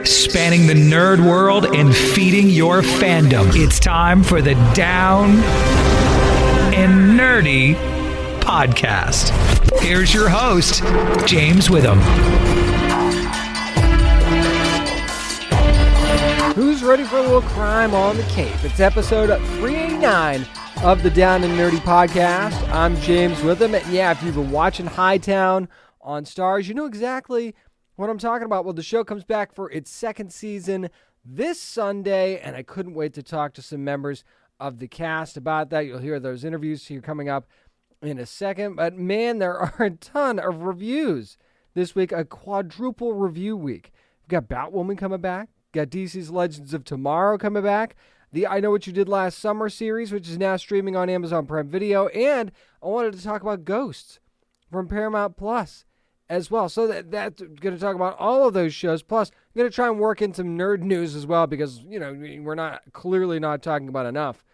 spanning the nerd world and feeding your fandom. It's time for the Down and Nerdy podcast. Here's your host, James Witham. Who's ready for a little crime on the Cape? It's episode 389 of the Down and Nerdy podcast. I'm James Witham, and yeah, if you've been watching Hightown on Starz, you know exactly what I'm talking about. Well, the show comes back for its second season this Sunday, and I couldn't wait to talk to some members of the cast about that. You'll hear those interviews here coming up in a second, but man, there are a ton of reviews this week, a quadruple review week. We've got Batwoman coming back, got DC's Legends of Tomorrow coming back, the I Know What You Did Last Summer series, which is now streaming on Amazon Prime Video, and I wanted to talk about Ghosts from Paramount Plus as well. So that's going to talk about all of those shows. Plus, I'm going to try and work in some nerd news as well because, you know, we're clearly not talking about enough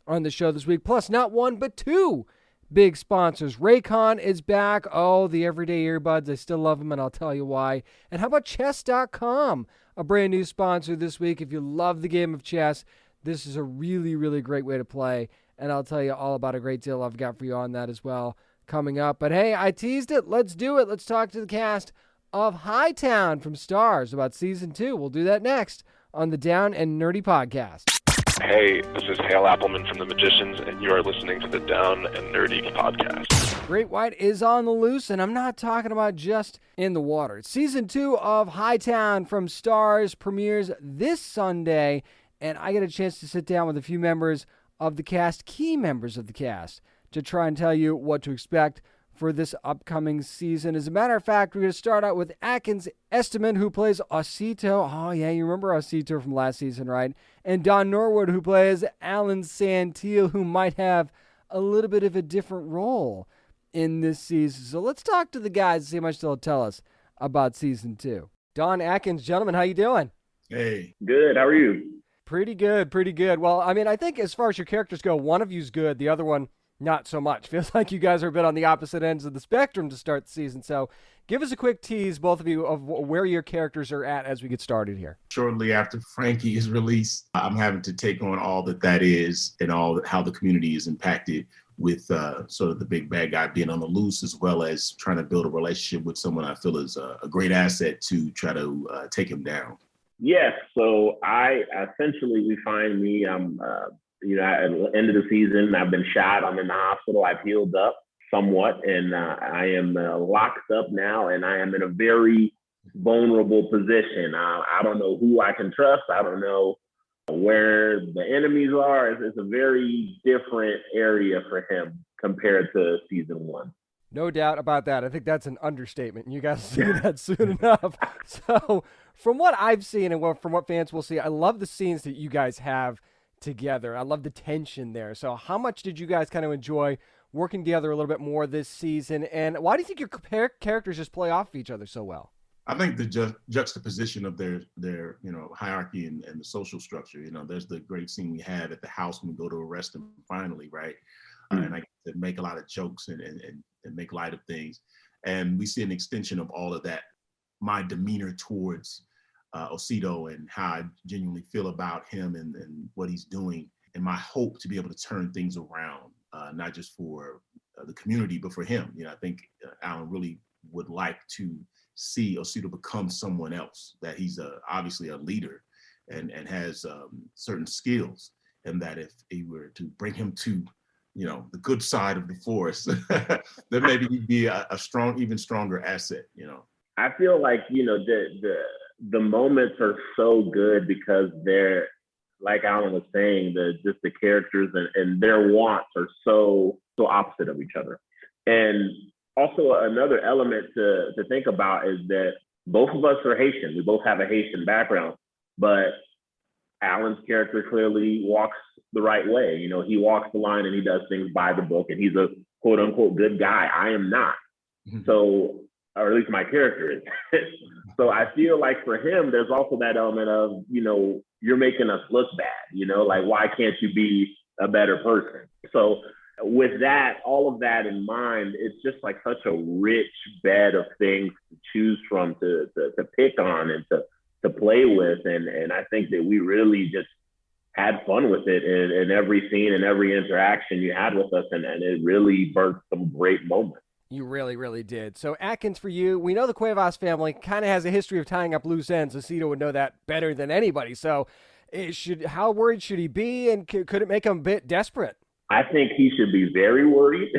on the show this week. Plus, not one, but two big sponsors. Raycon is back. Oh, the everyday earbuds. I still love them, and I'll tell you why. And how about chess.com, a brand new sponsor this week. If you love the game of chess, this is a really, really great way to play, and I'll tell you all about a great deal I've got for you on that as well coming up. But hey, I teased it. Let's do it. Let's talk to the cast of Hightown from Starz about season 2. We'll do that next on the Down and Nerdy podcast. Hey, this is Hale Appleman from The Magicians, and you are listening to the Down and Nerdy podcast. Great White is on the loose, and I'm not talking about just in the water. Season 2 of Hightown from Starz premieres this Sunday, and I get a chance to sit down with a few members of the cast, key members of the cast, to try and tell you what to expect for this upcoming season. As a matter of fact, we're going to start out with Atkins Estimond, who plays Osito. Oh, yeah, you remember Osito from last season, right? And Dohn Norwood, who plays Alan Santil, who might have a little bit of a different role in this season. So let's talk to the guys and see how much they'll tell us about season 2. Dohn, Atkins, gentlemen, how you doing? Hey. Good. How are you? Pretty good, pretty good. Well, I mean, I think as far as your characters go, one of you's good, the other one not so much. Feels like you guys are a bit on the opposite ends of the spectrum to start the season. So give us a quick tease, both of you, of where your characters are at as we get started here. Shortly after Frankie is released, I'm having to take on all that is and all how the community is impacted with sort of the big bad guy being on the loose, as well as trying to build a relationship with someone I feel is a great asset to try to take him down. Yes. So we find me, at the end of the season, I've been shot. I'm in the hospital. I've healed up somewhat, and I am locked up now, and I am in a very vulnerable position. I don't know who I can trust. I don't know where the enemies are. It's a very different area for him compared to season 1. No doubt about that. I think that's an understatement. You guys see that soon enough. So from what I've seen and from what fans will see, I love the scenes that you guys have together. I love the tension there. So how much did you guys kind of enjoy working together a little bit more this season? And why do you think your characters just play off each other so well? I think the juxtaposition of their hierarchy and the social structure. There's the great scene we have at the house when we go to arrest him finally, right? And I get to make a lot of jokes and make light of things. And we see an extension of all of that, my demeanor towards Osito and how I genuinely feel about him and what he's doing, and my hope to be able to turn things around, not just for the community, but for him. I think Alan really would like to see Osito become someone else, that he's obviously a leader and has certain skills, and that if he were to bring him to the good side of the force, then maybe he'd be a even stronger asset. I feel like the moments are so good because they're, like Alan was saying, the characters and their wants are so opposite of each other. And also another element to think about is that both of us are Haitian. We both have a Haitian background, but Alan's character clearly walks the right way. He walks the line and he does things by the book, and he's a quote unquote good guy. I am not. Mm-hmm. So, or at least my character is. So I feel like for him, there's also that element of, you're making us look bad, like, why can't you be a better person? So with that, all of that in mind, it's just like such a rich bed of things to choose from, to pick on and to to play with. And I think that we really just had fun with it in every scene and every interaction you had with us. And it really birthed some great moments. You really, really did. So Atkins, for you, we know the Cuevas family kind of has a history of tying up loose ends. Osito would know that better than anybody. So how worried should he be, and could it make him a bit desperate? I think he should be very worried.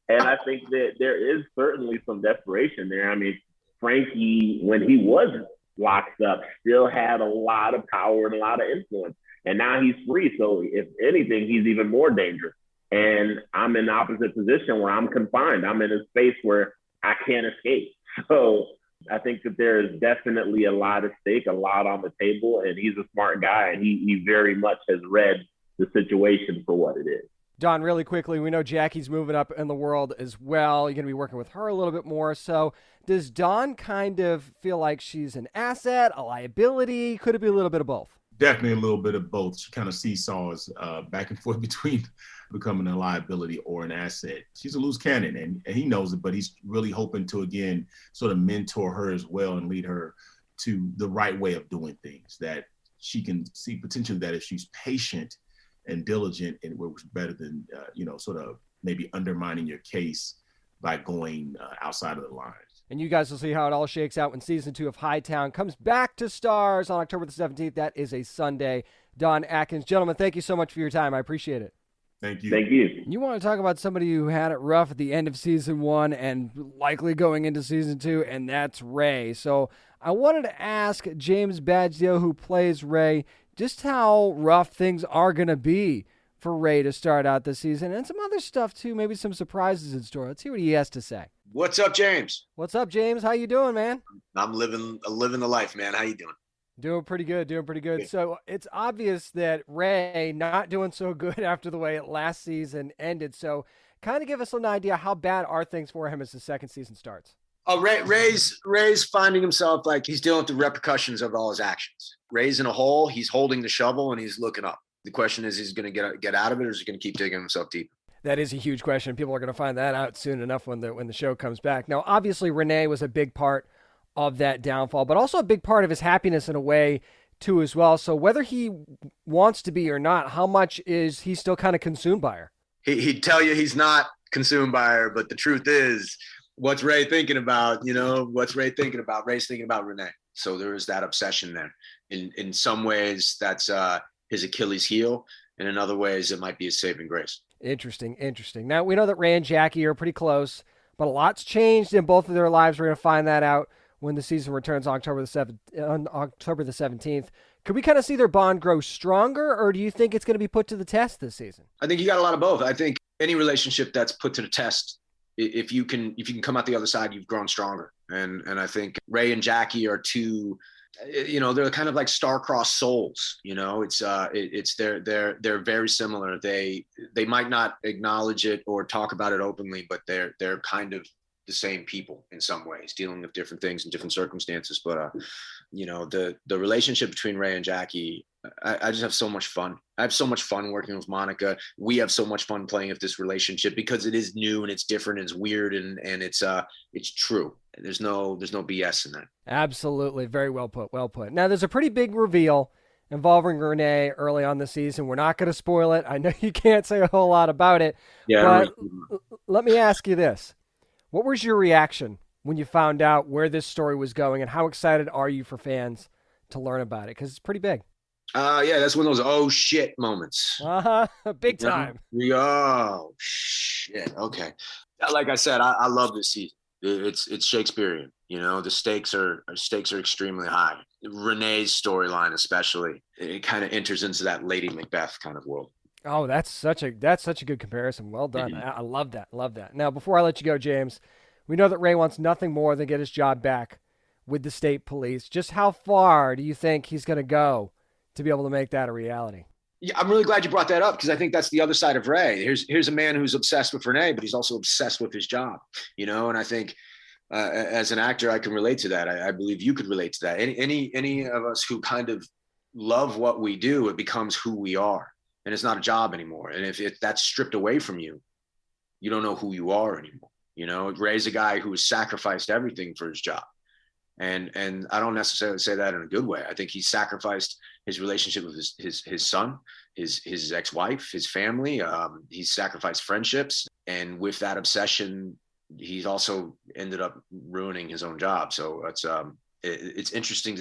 And I think that there is certainly some desperation there. I mean, Frankie, when he was locked up, still had a lot of power and a lot of influence. And now he's free. So if anything, he's even more dangerous. And I'm in the opposite position where I'm confined. I'm in a space where I can't escape. So I think that there is definitely a lot at stake, a lot on the table. And he's a smart guy. And he very much has read the situation for what it is. Dohn, really quickly, we know Jackie's moving up in the world as well. You're going to be working with her a little bit more. So does Dohn kind of feel like she's an asset, a liability? Could it be a little bit of both? Definitely a little bit of both. She kind of seesaws back and forth between becoming a liability or an asset. She's a loose cannon, and he knows it, but he's really hoping to, again, sort of mentor her as well and lead her to the right way of doing things, that she can see potentially that if she's patient and diligent, it works better than, sort of maybe undermining your case by going outside of the lines. And you guys will see how it all shakes out when season 2 of Hightown comes back to Starz on October the 17th. That is a Sunday. Dohn, Atkins, gentlemen, thank you so much for your time. I appreciate it. Thank you. Thank you. You want to talk about somebody who had it rough at the end of season 1 and likely going into season 2, and that's Ray. So I wanted to ask James Badgio, who plays Ray, just how rough things are going to be for Ray to start out this season, and some other stuff too, maybe some surprises in store. Let's see what he has to say. What's up, James? What's up, James? How you doing, man? I'm living the life, man. How you doing? Doing pretty good. So it's obvious that Ray not doing so good after the way last season ended. So kind of give us an idea, how bad are things for him as the second season starts? Oh, Ray's finding himself like he's dealing with the repercussions of all his actions. Ray's in a hole. He's holding the shovel and he's looking up. The question is, he's going to get out of it, or is he going to keep digging himself deep? That is a huge question. People are going to find that out soon enough when the show comes back. Now, obviously, Renee was a big part of that downfall, but also a big part of his happiness in a way, too, as well. So whether he wants to be or not, how much is he still kind of consumed by her? He'd tell you he's not consumed by her, but the truth is, what's Ray thinking about? What's Ray thinking about? Ray's thinking about Renee. So there is that obsession there. In some ways, that's his Achilles heel, and in other ways, it might be his saving grace. Interesting. Now, we know that Ray and Jackie are pretty close, but a lot's changed in both of their lives. We're going to find that out when the season returns on October the 17th. Could we kind of see their bond grow stronger, or do you think it's going to be put to the test this season? I think you got a lot of both. I think any relationship that's put to the test, if you can come out the other side, you've grown stronger. And I think Ray and Jackie are two, they're kind of like star-crossed souls. They're very similar. They might not acknowledge it or talk about it openly, but they're kind of the same people in some ways, dealing with different things in different circumstances. But the relationship between Ray and Jackie, I just have so much fun. I have so much fun working with Monica. We have so much fun playing with this relationship because it is new and it's different and it's weird and it's true. There's no BS in that. Absolutely. Very well put. Now, there's a pretty big reveal involving Renee early on the season. We're not going to spoil it. I know you can't say a whole lot about it. Yeah. But let me ask you this. What was your reaction when you found out where this story was going, and how excited are you for fans to learn about it? Because it's pretty big. Yeah, that's one of those oh shit moments. Big time. Oh shit. Okay. Like I said, I love this season. It's Shakespearean. The stakes are extremely high. Renee's storyline, especially, it kind of enters into that Lady Macbeth kind of world. Oh, that's such a good comparison. Well done. I love that. Now, before I let you go, James, we know that Ray wants nothing more than get his job back with the state police. Just how far do you think he's going to go to be able to make that a reality? Yeah, I'm really glad you brought that up, because I think that's the other side of Ray. Here's a man who's obsessed with Renee, but he's also obsessed with his job, and I think as an actor, I can relate to that. I believe you could relate to that. Any of us who kind of love what we do, it becomes who we are. And it's not a job anymore. And if that's stripped away from you, you don't know who you are anymore. Ray's a guy who has sacrificed everything for his job. And I don't necessarily say that in a good way. I think he sacrificed his relationship with his son, his ex-wife, his family. He sacrificed friendships, and with that obsession, he's also ended up ruining his own job. So it's interesting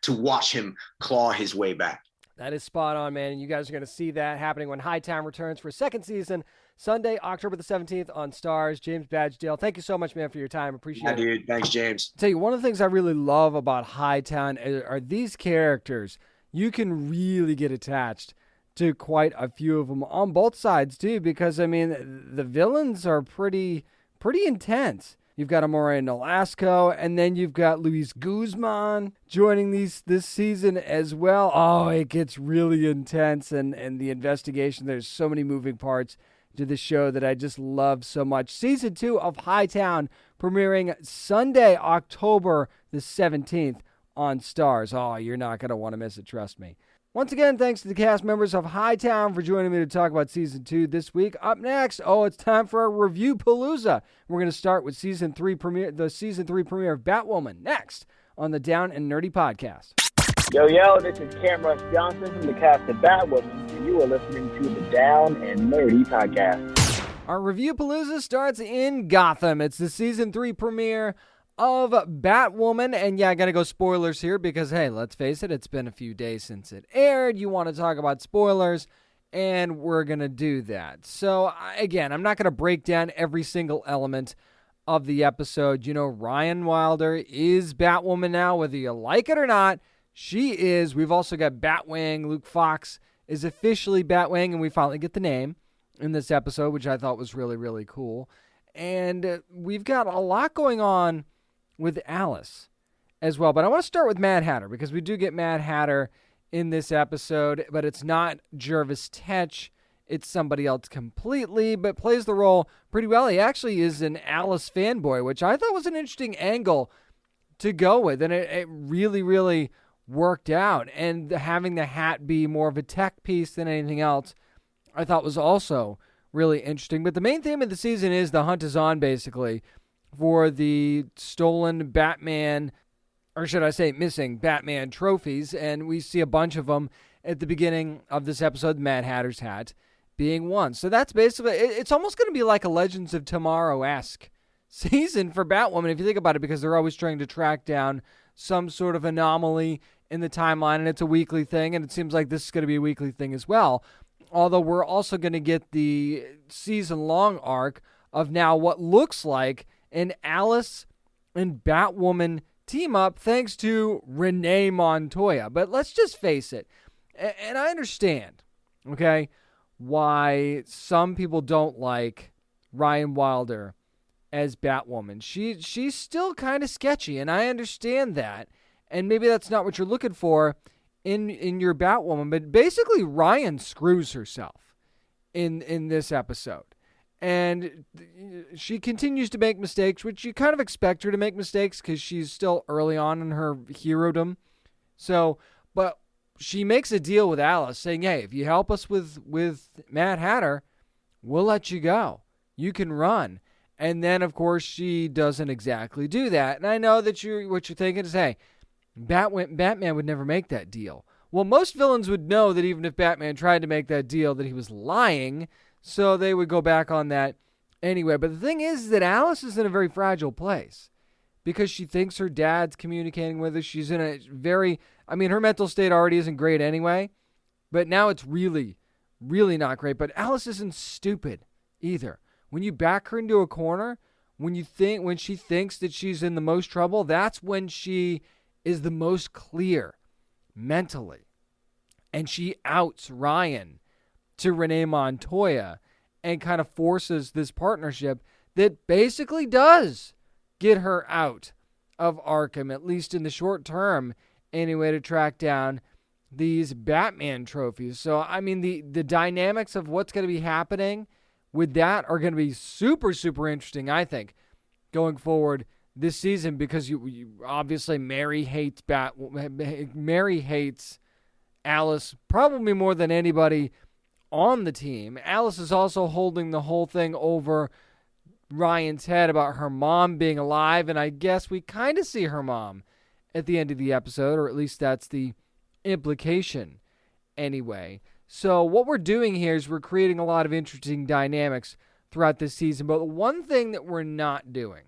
to watch him claw his way back. That is spot on, man. And you guys are going to see that happening when Hightown returns for a second season, Sunday, October the 17th on Starz. James Badgedale, thank you so much, man, for your time. Appreciate it. Dude. Thanks, James. I'll tell you, one of the things I really love about Hightown are these characters. You can really get attached to quite a few of them on both sides, too, because, I mean, the villains are pretty intense. You've got Amore Nolasco, and then you've got Luis Guzman joining this season as well. Oh, it gets really intense, and the investigation, there's so many moving parts to the show that I just love so much. Season 2 of Hightown premiering Sunday, October the 17th on Starz. Oh, you're not going to want to miss it, trust me. Once again, thanks to the cast members of Hightown for joining me to talk about Season 2 this week. Up next, it's time for a review palooza. We're going to start with the Season 3 premiere of Batwoman next on the Down and Nerdy Podcast. Yo, this is Cam Rush Johnson from the cast of Batwoman, and you are listening to the Down and Nerdy Podcast. Our review palooza starts in Gotham. It's the Season 3 premiere of Batwoman, and yeah, I gotta go spoilers here because, hey, let's face it, it's been a few days since it aired. You want to talk about spoilers, and we're gonna do that. So, again, I'm not gonna break down every single element of the episode. You know, Ryan Wilder is Batwoman now, whether you like it or not. She is. We've also got Batwing. Luke Fox is officially Batwing, and we finally get the name in this episode, which I thought was really, really cool. And we've got a lot going on with Alice as well. But I want to start with Mad Hatter, because we do get Mad Hatter in this episode, but it's not Jervis Tetch. It's somebody else completely, but plays the role pretty well. He actually is an Alice fanboy, which I thought was an interesting angle to go with. And it really, really worked out. And having the hat be more of a tech piece than anything else, I thought was also really interesting. But the main theme of the season is the hunt is on, basically, for the stolen Batman, or should I say missing Batman trophies. And we see a bunch of them at the beginning of this episode, Mad Hatter's hat being one. So that's basically, it's almost going to be like a Legends of Tomorrow-esque season for Batwoman, if you think about it, because they're always trying to track down some sort of anomaly in the timeline, and it's a weekly thing, and it seems like this is going to be a weekly thing as well. Although we're also going to get the season-long arc of now what looks like an Alice and Batwoman team-up thanks to Renee Montoya. But let's just face it, and I understand, okay, why some people don't like Ryan Wilder as Batwoman. She's still kind of sketchy, and I understand that. And maybe that's not what you're looking for in your Batwoman, but basically Ryan screws herself in this episode. And she continues to make mistakes, which you kind of expect her to make mistakes because she's still early on in her herodom. So, but she makes a deal with Alice saying, hey, if you help us with Mad Hatter, we'll let you go. You can run. And then, of course, she doesn't exactly do that. And I know that what you're thinking is, hey, Batman would never make that deal. Well, most villains would know that even if Batman tried to make that deal, that he was lying, so they would go back on that anyway. But the thing is that Alice is in a very fragile place because she thinks her dad's communicating with her. She's in a her mental state already isn't great anyway, but now it's really, really not great. But Alice isn't stupid either. When you back her into a corner, when she thinks that she's in the most trouble, that's when she is the most clear mentally. And she outs Ryan to Renee Montoya and kind of forces this partnership that basically does get her out of Arkham, at least in the short term, anyway, to track down these Batman trophies. So, I mean, the dynamics of what's going to be happening with that are going to be super, super interesting, I think, going forward this season, because you obviously Mary hates Alice probably more than anybody on the team. Alice is also holding the whole thing over Ryan's head about her mom being alive, and I guess we kind of see her mom at the end of the episode, or at least that's the implication anyway. So what we're doing here is we're creating a lot of interesting dynamics throughout this season. But the one thing that we're not doing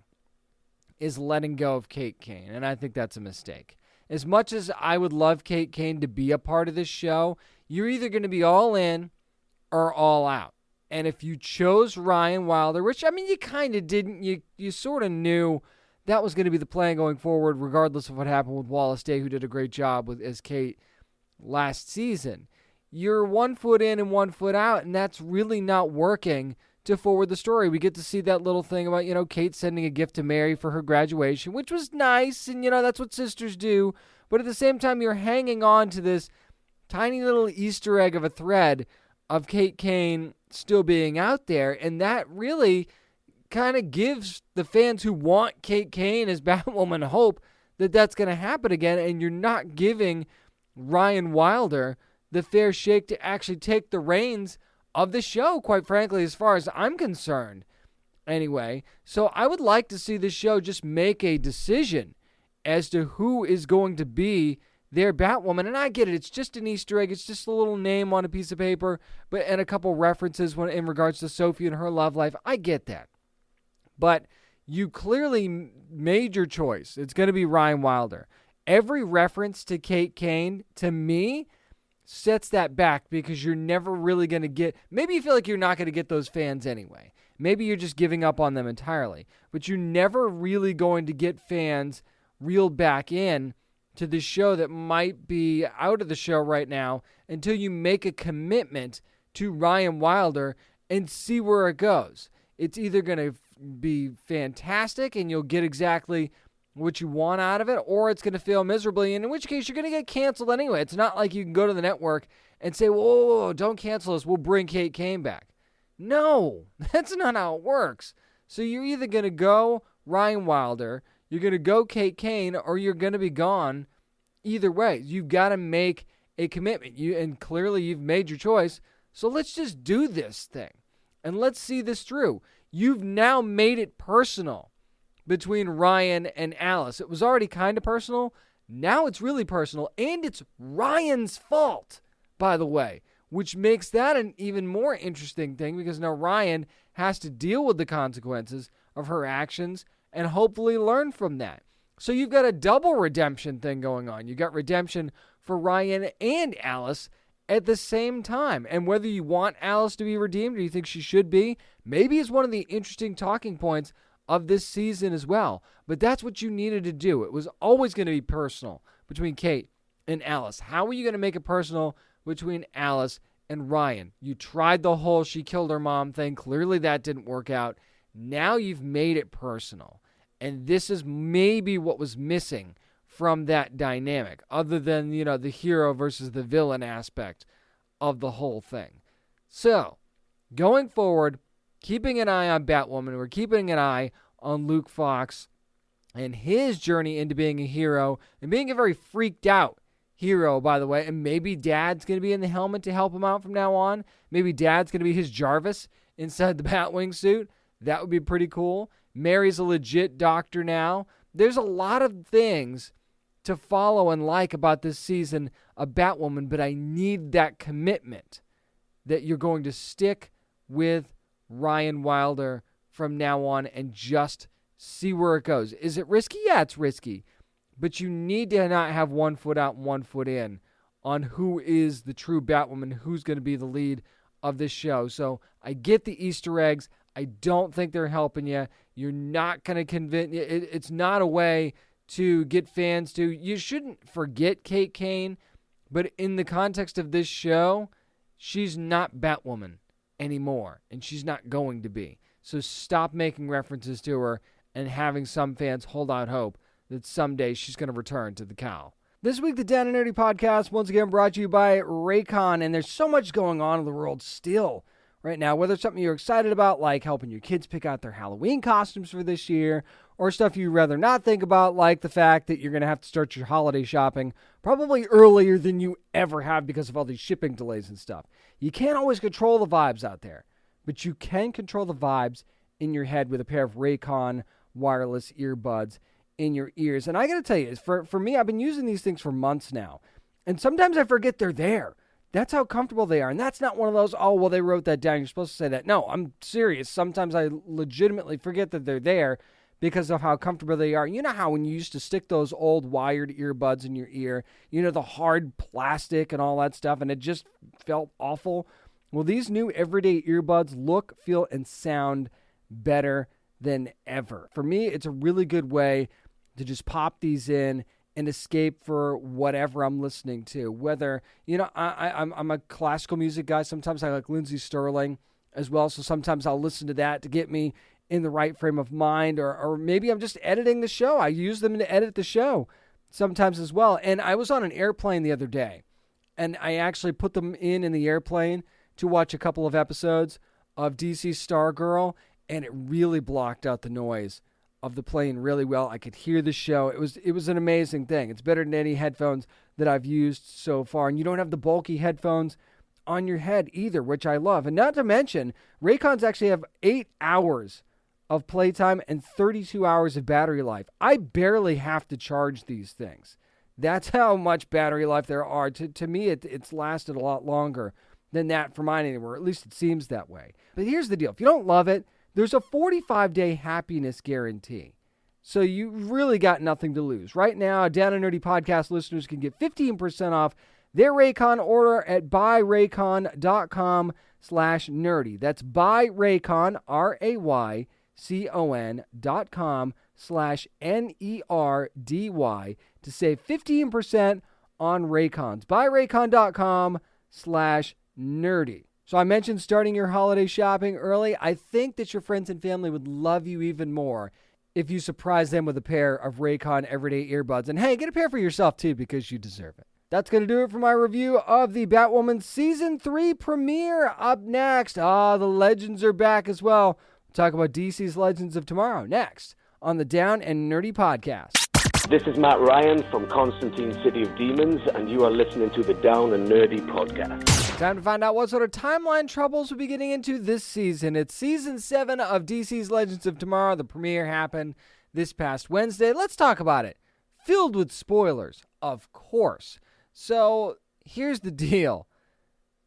is letting go of Kate Kane, and I think that's a mistake. As much as I would love Kate Kane to be a part of this show, you're either going to be all in or all out. And if you chose Ryan Wilder, which, I mean, you kind of didn't, you sort of knew that was going to be the plan going forward, regardless of what happened with Wallace Day, who did a great job as Kate last season. You're 1 foot in and 1 foot out, and that's really not working to forward the story. We get to see that little thing about, Kate sending a gift to Mary for her graduation, which was nice, and, that's what sisters do. But at the same time, you're hanging on to this tiny little Easter egg of a thread of Kate Kane still being out there, and that really kind of gives the fans who want Kate Kane as Batwoman hope that that's going to happen again, and you're not giving Ryan Wilder the fair shake to actually take the reins of the show, quite frankly, as far as I'm concerned. Anyway, so I would like to see the show just make a decision as to who is going to be their Batwoman. And I get it, it's just an Easter egg, it's just a little name on a piece of paper, and a couple references in regards to Sophie and her love life. I get that. But you clearly made your choice. It's going to be Ryan Wilder. Every reference to Kate Kane, to me, sets that back, because you're never really going to get, maybe you feel like you're not going to get those fans anyway. Maybe you're just giving up on them entirely. But you're never really going to get fans reeled back in to the show that might be out of the show right now until you make a commitment to Ryan Wilder and see where it goes. It's either going to be fantastic and you'll get exactly what you want out of it, or it's going to fail miserably, and in which case you're going to get canceled anyway. It's not like you can go to the network and say, whoa, don't cancel us, we'll bring Kate Kane back. No, that's not how it works. So you're either going to go Ryan Wilder, you're going to go Kate Kane, or you're going to be gone. Either way, you've got to make a commitment. And clearly you've made your choice, so let's just do this thing, and let's see this through. You've now made it personal between Ryan and Alice. It was already kind of personal. Now it's really personal, and it's Ryan's fault, by the way, which makes that an even more interesting thing, because now Ryan has to deal with the consequences of her actions and hopefully learn from that. So you've got a double redemption thing going on. You got redemption for Ryan and Alice at the same time. And whether you want Alice to be redeemed or you think she should be, maybe is one of the interesting talking points of this season as well. But that's what you needed to do. It was always going to be personal between Kate and Alice. How are you going to make it personal between Alice and Ryan? You tried the whole she killed her mom thing. Clearly that didn't work out. Now you've made it personal. And this is maybe what was missing from that dynamic, other than, the hero versus the villain aspect of the whole thing. So, going forward, keeping an eye on Batwoman, we're keeping an eye on Luke Fox and his journey into being a hero, and being a very freaked out hero, by the way. And maybe Dad's going to be in the helmet to help him out from now on. Maybe Dad's going to be his Jarvis inside the Batwing suit. That would be pretty cool. Mary's a legit doctor now. There's a lot of things to follow and like about this season of Batwoman, but I need that commitment that you're going to stick with Ryan Wilder from now on and just see where it goes. Is it risky? Yeah, it's risky. But you need to not have 1 foot out and 1 foot in on who is the true Batwoman, who's going to be the lead of this show. So I get the Easter eggs. I don't think they're helping you. You're not going to convince... It's not a way to get fans to... You shouldn't forget Kate Kane, but in the context of this show, she's not Batwoman anymore, and she's not going to be. So stop making references to her and having some fans hold out hope that someday she's going to return to the cowl. This week, the Down and Nerdy podcast, once again brought to you by Raycon, and there's so much going on in the world still right now, whether it's something you're excited about, like helping your kids pick out their Halloween costumes for this year, or stuff you'd rather not think about, like the fact that you're going to have to start your holiday shopping probably earlier than you ever have because of all these shipping delays and stuff. You can't always control the vibes out there, but you can control the vibes in your head with a pair of Raycon wireless earbuds. in your ears. And I got to tell you, for me, I've been using these things for months now. And sometimes I forget they're there. That's how comfortable they are. And that's not one of those, oh, well, they wrote that down, you're supposed to say that. No, I'm serious. Sometimes I legitimately forget that they're there because of how comfortable they are. You know how when you used to stick those old wired earbuds in your ear, the hard plastic and all that stuff, and it just felt awful? Well, these new everyday earbuds look, feel, and sound better than ever. For me, it's a really good way to just pop these in and escape for whatever I'm listening to. Whether, I'm a classical music guy. Sometimes I like Lindsey Sterling as well. So sometimes I'll listen to that to get me in the right frame of mind. Or maybe I'm just editing the show. I use them to edit the show sometimes as well. And I was on an airplane the other day, and I actually put them in the airplane to watch a couple of episodes of DC's Stargirl, and it really blocked out the noise of the plane really well. I could hear the show. It was an amazing thing. It's better than any headphones that I've used so far. And you don't have the bulky headphones on your head either, which I love. And not to mention, Raycons actually have 8 hours of playtime and 32 hours of battery life. I barely have to charge these things. That's how much battery life there are. To me, it's lasted a lot longer than that for mine anymore. At least it seems that way. But here's the deal. If you don't love it, there's a 45-day happiness guarantee. So you really got nothing to lose. Right now, Down and Nerdy podcast listeners can get 15% off their Raycon order at buyraycon.com/nerdy. That's buyraycon, RAYCON.com/NERDY to save 15% on Raycons. Buyraycon.com/nerdy. So I mentioned starting your holiday shopping early. I think that your friends and family would love you even more if you surprise them with a pair of Raycon everyday earbuds. And hey, get a pair for yourself too, because you deserve it. That's going to do it for my review of the Batwoman Season 3 premiere. Up next, the Legends are back as well. We'll talk about DC's Legends of Tomorrow next on the Down and Nerdy podcast. This is Matt Ryan from Constantine City of Demons, and you are listening to the Down and Nerdy podcast. Time to find out what sort of timeline troubles we'll be getting into this season. It's Season 7 of DC's Legends of Tomorrow. The premiere happened this past Wednesday. Let's talk about it. Filled with spoilers, of course. So here's the deal.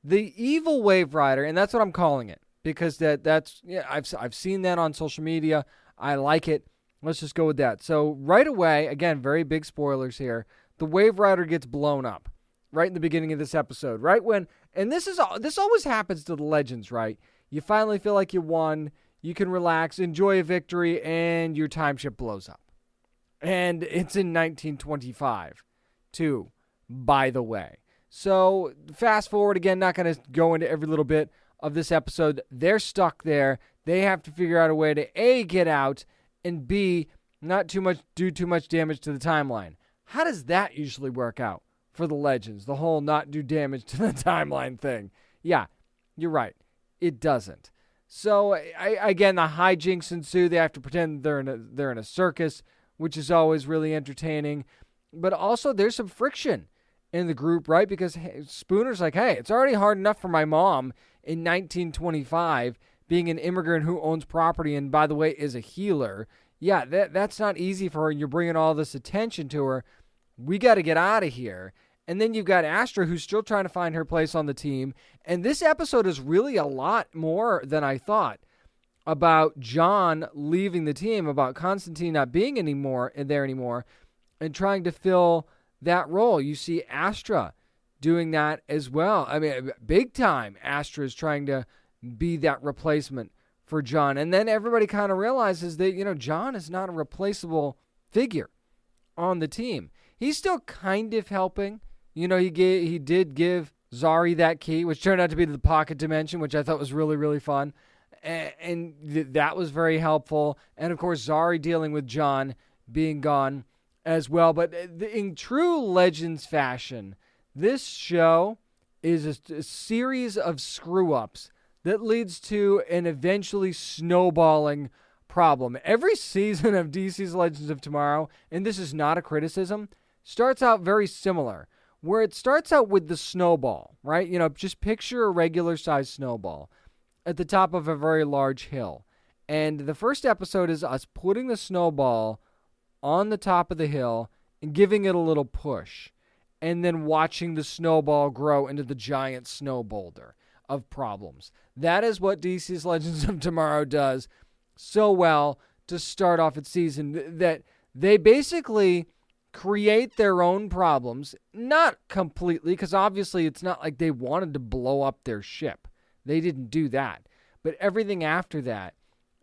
The evil Wave Rider, and that's what I'm calling it, because I've seen that on social media. I like it. Let's just go with that. So right away, again, very big spoilers here, the Wave Rider gets blown up right in the beginning of this episode. Right when, and this always happens to the Legends, right? You finally feel like you won, you can relax, enjoy a victory, and your time ship blows up. And it's in 1925, too, by the way. So fast forward again, not going to go into every little bit of this episode. They're stuck there. They have to figure out a way to A, get out, and B, not do too much damage to the timeline. How does that usually work out for the Legends? The whole not do damage to the timeline thing. Yeah, you're right. It doesn't. So again, the hijinks ensue. They have to pretend they're in a circus, which is always really entertaining. But also, there's some friction in the group, right? Because Spooner's like, hey, it's already hard enough for my mom in 1925 being an immigrant who owns property and, by the way, is a healer. Yeah, that's not easy for her, and you're bringing all this attention to her. We got to get out of here. And then you've got Astra, who's still trying to find her place on the team. And this episode is really a lot more than I thought about John leaving the team, about Constantine not being there anymore, and trying to fill that role. You see Astra doing that as well. I mean, big time, Astra is trying to be that replacement for John. And then everybody kind of realizes that, John is not a replaceable figure on the team. He's still kind of helping. He did give Zari that key, which turned out to be the pocket dimension, which I thought was really, really fun. And that was very helpful. And, of course, Zari dealing with John being gone as well. But in true Legends fashion, this show is a series of screw-ups that leads to an eventually snowballing problem. Every season of DC's Legends of Tomorrow, and this is not a criticism, starts out very similar, where it starts out with the snowball, right? Just picture a regular-sized snowball at the top of a very large hill. And the first episode is us putting the snowball on the top of the hill and giving it a little push, and then watching the snowball grow into the giant snow boulder of problems. That is what DC's Legends of Tomorrow does so well to start off its season, that they basically create their own problems, not completely, because obviously it's not like they wanted to blow up their ship. They didn't do that. But everything after that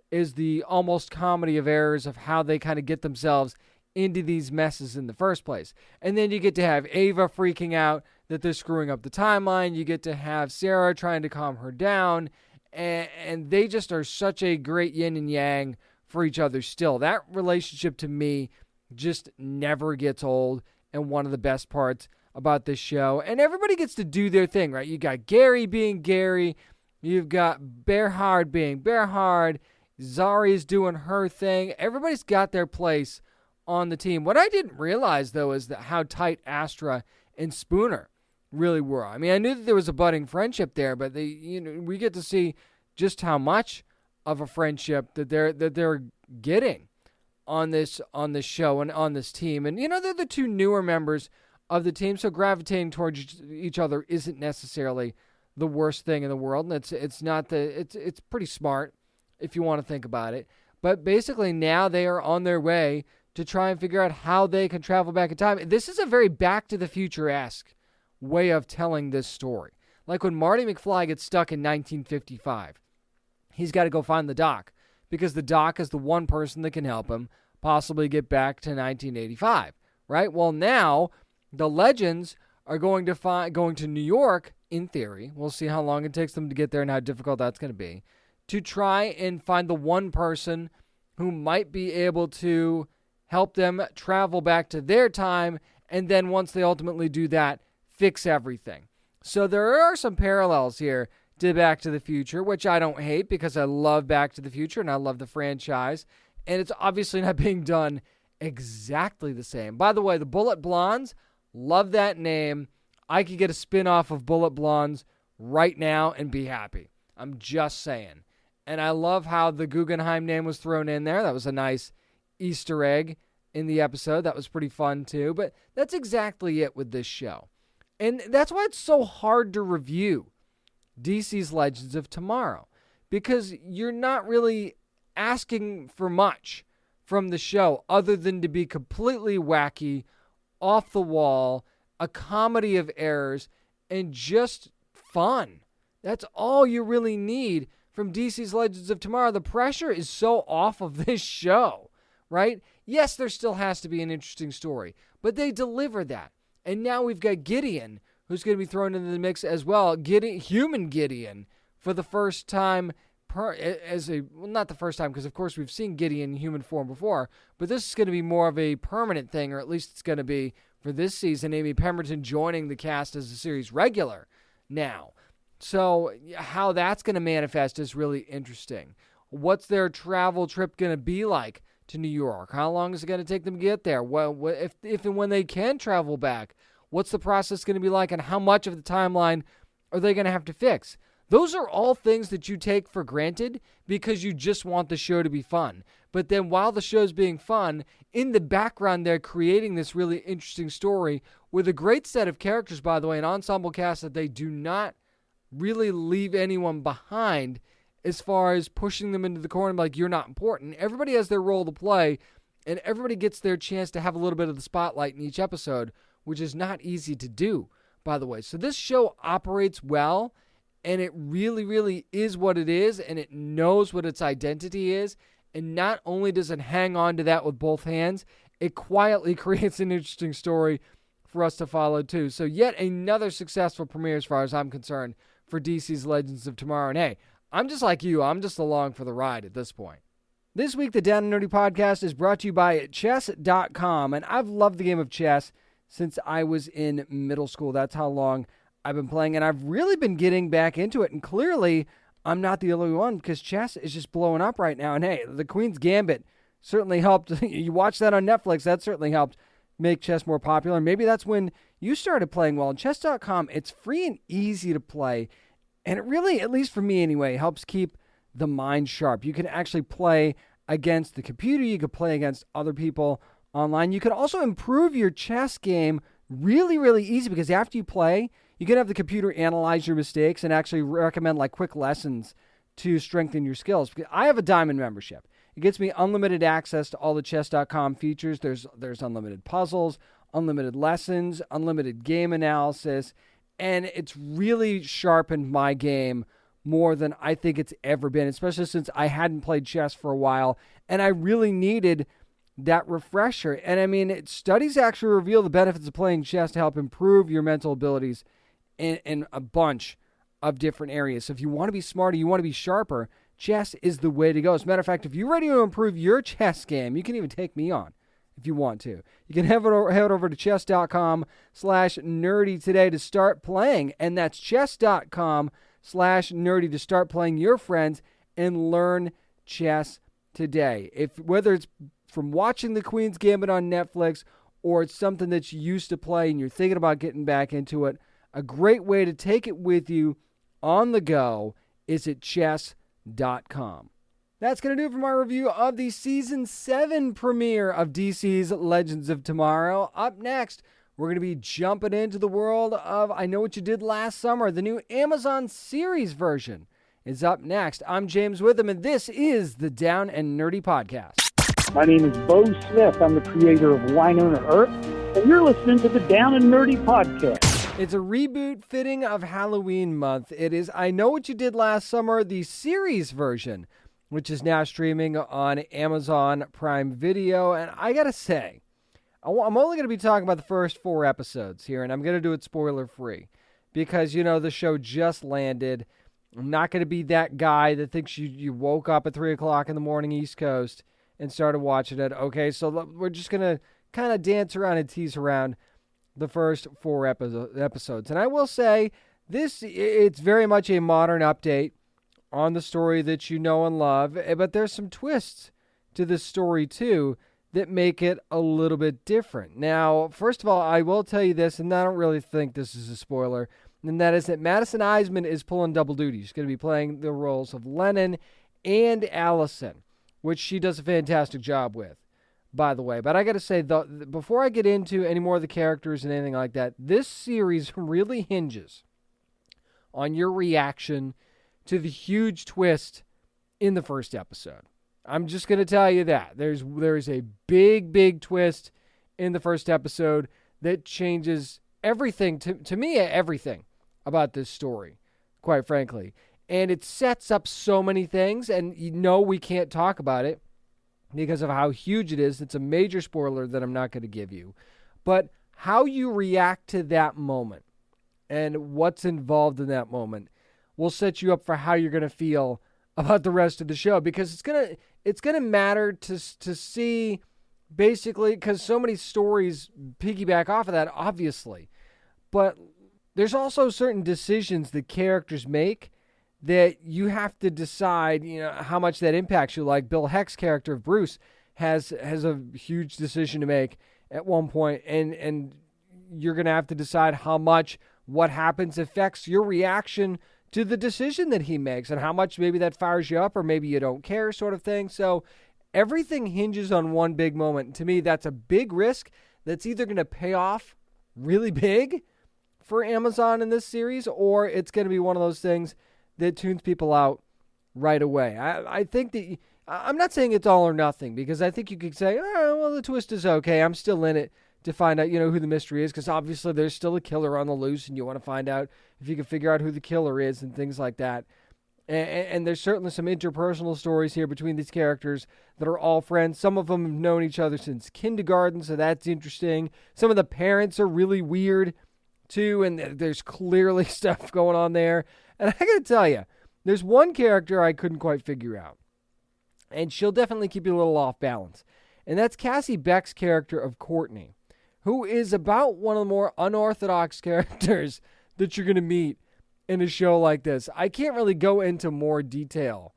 is the almost comedy of errors of how they kind of get themselves into these messes in the first place. And then you get to have Ava freaking out that they're screwing up the timeline. You get to have Sarah trying to calm her down. And they just are such a great yin and yang for each other still. That relationship to me just never gets old, and one of the best parts about this show. And everybody gets to do their thing, right? You got Gary being Gary. You've got Bearhard being Bearhard. Zari's doing her thing. Everybody's got their place on the team. What I didn't realize, though, is that how tight Astra and Spooner really were. I mean, I knew that there was a budding friendship there, but we get to see just how much of a friendship that they're getting on this show and on this team. And they're the two newer members of the team, so gravitating towards each other isn't necessarily the worst thing in the world. And it's pretty smart if you want to think about it. But basically now they are on their way to try and figure out how they can travel back in time. This is a very Back to the Future-esque way of telling this story. Like when Marty McFly gets stuck in 1955, he's got to go find the Doc, because the Doc is the one person that can help him possibly get back to 1985, right? Well, now the Legends are going to New York, in theory. We'll see how long it takes them to get there and how difficult that's going to be, to try and find the one person who might be able to help them travel back to their time, and then once they ultimately do that, fix everything. So there are some parallels here to Back to the Future, which I don't hate because I love Back to the Future and I love the franchise, and it's obviously not being done exactly the same. By the way, the Bullet Blondes, love that name. I could get a spin-off of Bullet Blondes right now and be happy. I'm just saying. And I love how the Guggenheim name was thrown in there. That was a nice Easter egg in the episode. That was pretty fun too. But that's exactly it with this show. And that's why it's so hard to review DC's Legends of Tomorrow, because you're not really asking for much from the show other than to be completely wacky, off the wall, a comedy of errors, and just fun. That's all you really need from DC's Legends of Tomorrow. The pressure is so off of this show, right? Yes, there still has to be an interesting story, but they deliver that. And now we've got Gideon, who's going to be thrown into the mix as well. Human Gideon, for the first time, not the first time, because of course we've seen Gideon in human form before, but this is going to be more of a permanent thing, or at least it's going to be for this season. Amy Pemberton joining the cast as a series regular now. So how that's going to manifest is really interesting. What's their travel trip going to be like to New York? How long is it going to take them to get there? Well, if and when they can travel back, what's the process going to be like, and how much of the timeline are they going to have to fix? Those are all things that you take for granted because you just want the show to be fun. But then while the show's being fun, in the background they're creating this really interesting story with a great set of characters, by the way, an ensemble cast that they do not really leave anyone behind as far as pushing them into the corner like you're not important. Everybody has their role to play, and everybody gets their chance to have a little bit of the spotlight in each episode, which is not easy to do, by the way. So this show operates well, and it really, really is what it is, and it knows what its identity is, and not only does it hang on to that with both hands, it quietly creates an interesting story for us to follow too. So yet another successful premiere as far as I'm concerned for DC's Legends of Tomorrow. And hey, I'm just like you. I'm just along for the ride at this point. This week, the Down and Nerdy podcast is brought to you by chess.com. And I've loved the game of chess since I was in middle school. That's how long I've been playing. And I've really been getting back into it. And clearly, I'm not the only one because chess is just blowing up right now. And hey, the Queen's Gambit certainly helped. You watch that on Netflix. That certainly helped make chess more popular. Maybe that's when you started playing well. On chess.com, it's free and easy to play. And it really, at least for me anyway, helps keep the mind sharp. You can actually play against the computer. You can play against other people online. You can also improve your chess game really, really easy because after you play, you can have the computer analyze your mistakes and actually recommend like quick lessons to strengthen your skills. Because I have a Diamond membership. It gets me unlimited access to all the chess.com features. There's unlimited puzzles, unlimited lessons, unlimited game analysis, and it's really sharpened my game more than I think it's ever been, especially since I hadn't played chess for a while, and I really needed that refresher. And I mean, studies actually reveal the benefits of playing chess to help improve your mental abilities in a bunch of different areas. So if you want to be smarter, you want to be sharper, chess is the way to go. As a matter of fact, if you're ready to improve your chess game, you can even take me on if you want to. You can head over to chess.com/nerdy today to start playing. And that's chess.com/nerdy to start playing your friends and learn chess today. Whether it's from watching The Queen's Gambit on Netflix or it's something that you used to play and you're thinking about getting back into it, a great way to take it with you on the go is at chess.com. That's going to do it for my review of the Season 7 premiere of DC's Legends of Tomorrow. Up next, we're going to be jumping into the world of I Know What You Did Last Summer. The new Amazon series version is up next. I'm James Witham, and this is the Down and Nerdy Podcast. My name is Bo Smith. I'm the creator of Winona Earth, and you're listening to the Down and Nerdy Podcast. It's a reboot fitting of Halloween month. It is I Know What You Did Last Summer, the series version, which is now streaming on Amazon Prime Video. And I got to say, I'm only going to be talking about the first 4 episodes here, and I'm going to do it spoiler-free because, you know, the show just landed. I'm not going to be that guy that thinks you woke up at 3 o'clock in the morning East Coast and started watching it. Okay, so we're just going to kind of dance around and tease around the first 4 episodes. And I will say, it's very much a modern update on the story that you know and love, but there's some twists to this story too that make it a little bit different. Now, first of all, I will tell you this, and I don't really think this is a spoiler, and that is that Madison Eisman is pulling double duty. She's going to be playing the roles of Lennon and Allison, which she does a fantastic job with, by the way. But I got to say, before I get into any more of the characters and anything like that, this series really hinges on your reaction to the huge twist in the first episode. I'm just going to tell you that. There's a big, big twist in the first episode that changes everything, to me, everything about this story, quite frankly. And it sets up so many things, and you know we can't talk about it because of how huge it is. It's a major spoiler that I'm not going to give you. But how you react to that moment and what's involved in that moment will set you up for how you're going to feel about the rest of the show, because it's gonna matter to see, basically, because so many stories piggyback off of that, obviously. But there's also certain decisions that characters make that you have to decide, you know, how much that impacts you. Like Bill Heck's character of Bruce has a huge decision to make at one point, and you're going to have to decide how much what happens affects your reaction to the decision that he makes, and how much maybe that fires you up or maybe you don't care, sort of thing. So everything hinges on one big moment. And to me, that's a big risk that's either going to pay off really big for Amazon in this series, or it's going to be one of those things that tunes people out right away. I think that I'm not saying it's all or nothing, because I think you could say, oh, well, the twist is okay. I'm still in it to find out, you know, who the mystery is, because obviously there's still a killer on the loose, and you want to find out if you can figure out who the killer is and things like that. And there's certainly some interpersonal stories here between these characters that are all friends. Some of them have known each other since kindergarten, so that's interesting. Some of the parents are really weird, too, and there's clearly stuff going on there. And I got to tell you, there's one character I couldn't quite figure out, and she'll definitely keep you a little off balance. And that's Cassie Beck's character of Courtney, who is about one of the more unorthodox characters that you're going to meet in a show like this. I can't really go into more detail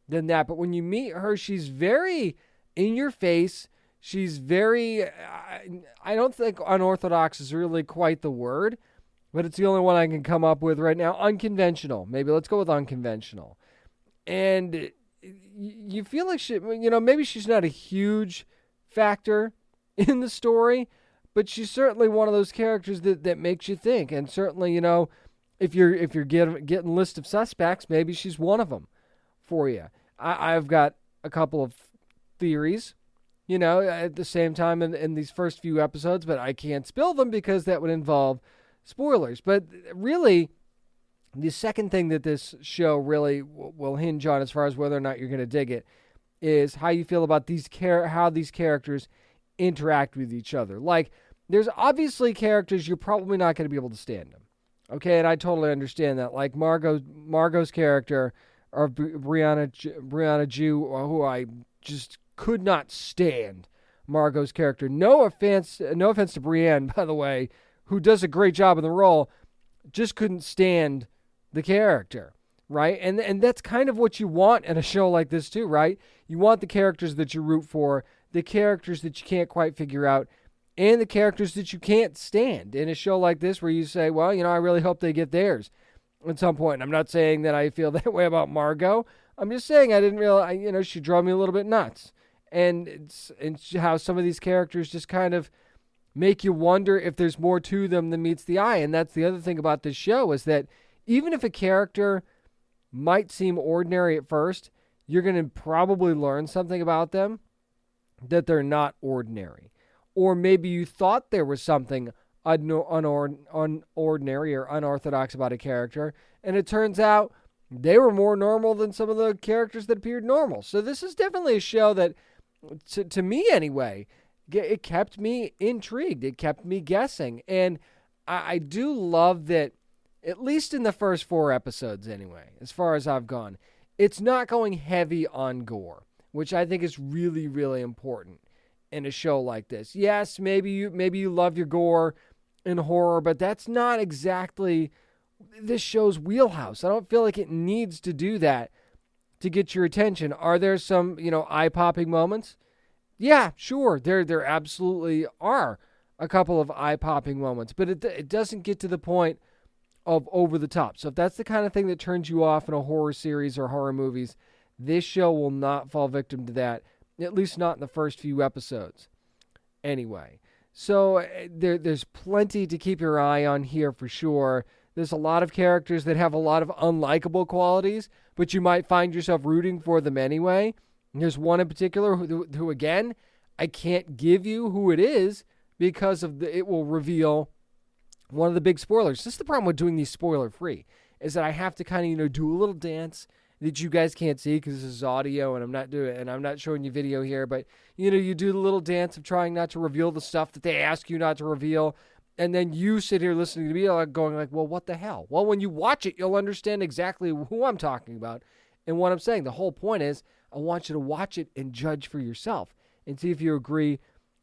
than that, but when you meet her, she's very in your face. She's very, I don't think unorthodox is really quite the word, but it's the only one I can come up with right now. Unconventional. Maybe let's go with unconventional. And you feel like she, you know, maybe she's not a huge factor in the story, but she's certainly one of those characters that makes you think. And certainly, if you're getting list of suspects, maybe she's one of them for you. I've got a couple of theories, at the same time in these first few episodes, but I can't spill them because that would involve spoilers. But really, the second thing that this show really will hinge on, as far as whether or not you're going to dig it, is how you feel about how these characters interact with each other. Like, there's obviously characters you're probably not going to be able to stand them. Okay, and I totally understand that. Like Margot's character, or Brianna Jew, who I just could not stand. Margot's character. No offense to Brienne, by the way, who does a great job in the role. Just couldn't stand the character, right? And that's kind of what you want in a show like this too, right? You want the characters that you root for, the characters that you can't quite figure out, and the characters that you can't stand in a show like this, where you say, well, I really hope they get theirs at some point. And I'm not saying that I feel that way about Margot. I'm just saying I didn't realize, she drove me a little bit nuts. And it's how some of these characters just kind of make you wonder if there's more to them than meets the eye. And that's the other thing about this show, is that even if a character might seem ordinary at first, you're going to probably learn something about them that they're not ordinary. Or maybe you thought there was something unordinary or unorthodox about a character, and it turns out they were more normal than some of the characters that appeared normal. So this is definitely a show that, to me anyway, it kept me intrigued. It kept me guessing. And I do love that, at least in the first 4 episodes anyway, as far as I've gone, it's not going heavy on gore, which I think is really, really important in a show like this. Yes, maybe you love your gore in horror, but that's not exactly this show's wheelhouse. I don't feel like it needs to do that to get your attention. Are there some, eye-popping moments? Yeah, sure. There absolutely are a couple of eye-popping moments, but it doesn't get to the point of over the top. So if that's the kind of thing that turns you off in a horror series or horror movies, this show will not fall victim to that, at least not in the first few episodes. Anyway, so there's plenty to keep your eye on here for sure. There's a lot of characters that have a lot of unlikable qualities, but you might find yourself rooting for them anyway. And there's one in particular who again, I can't give you who it is because it will reveal one of the big spoilers. This is the problem with doing these spoiler-free, is that I have to kind of, do a little dance that you guys can't see because this is audio and I'm not showing you video here, but you do the little dance of trying not to reveal the stuff that they ask you not to reveal, and then you sit here listening to me going like, well, what the hell? Well, when you watch it, you'll understand exactly who I'm talking about and what I'm saying. The whole point is I want you to watch it and judge for yourself and see if you agree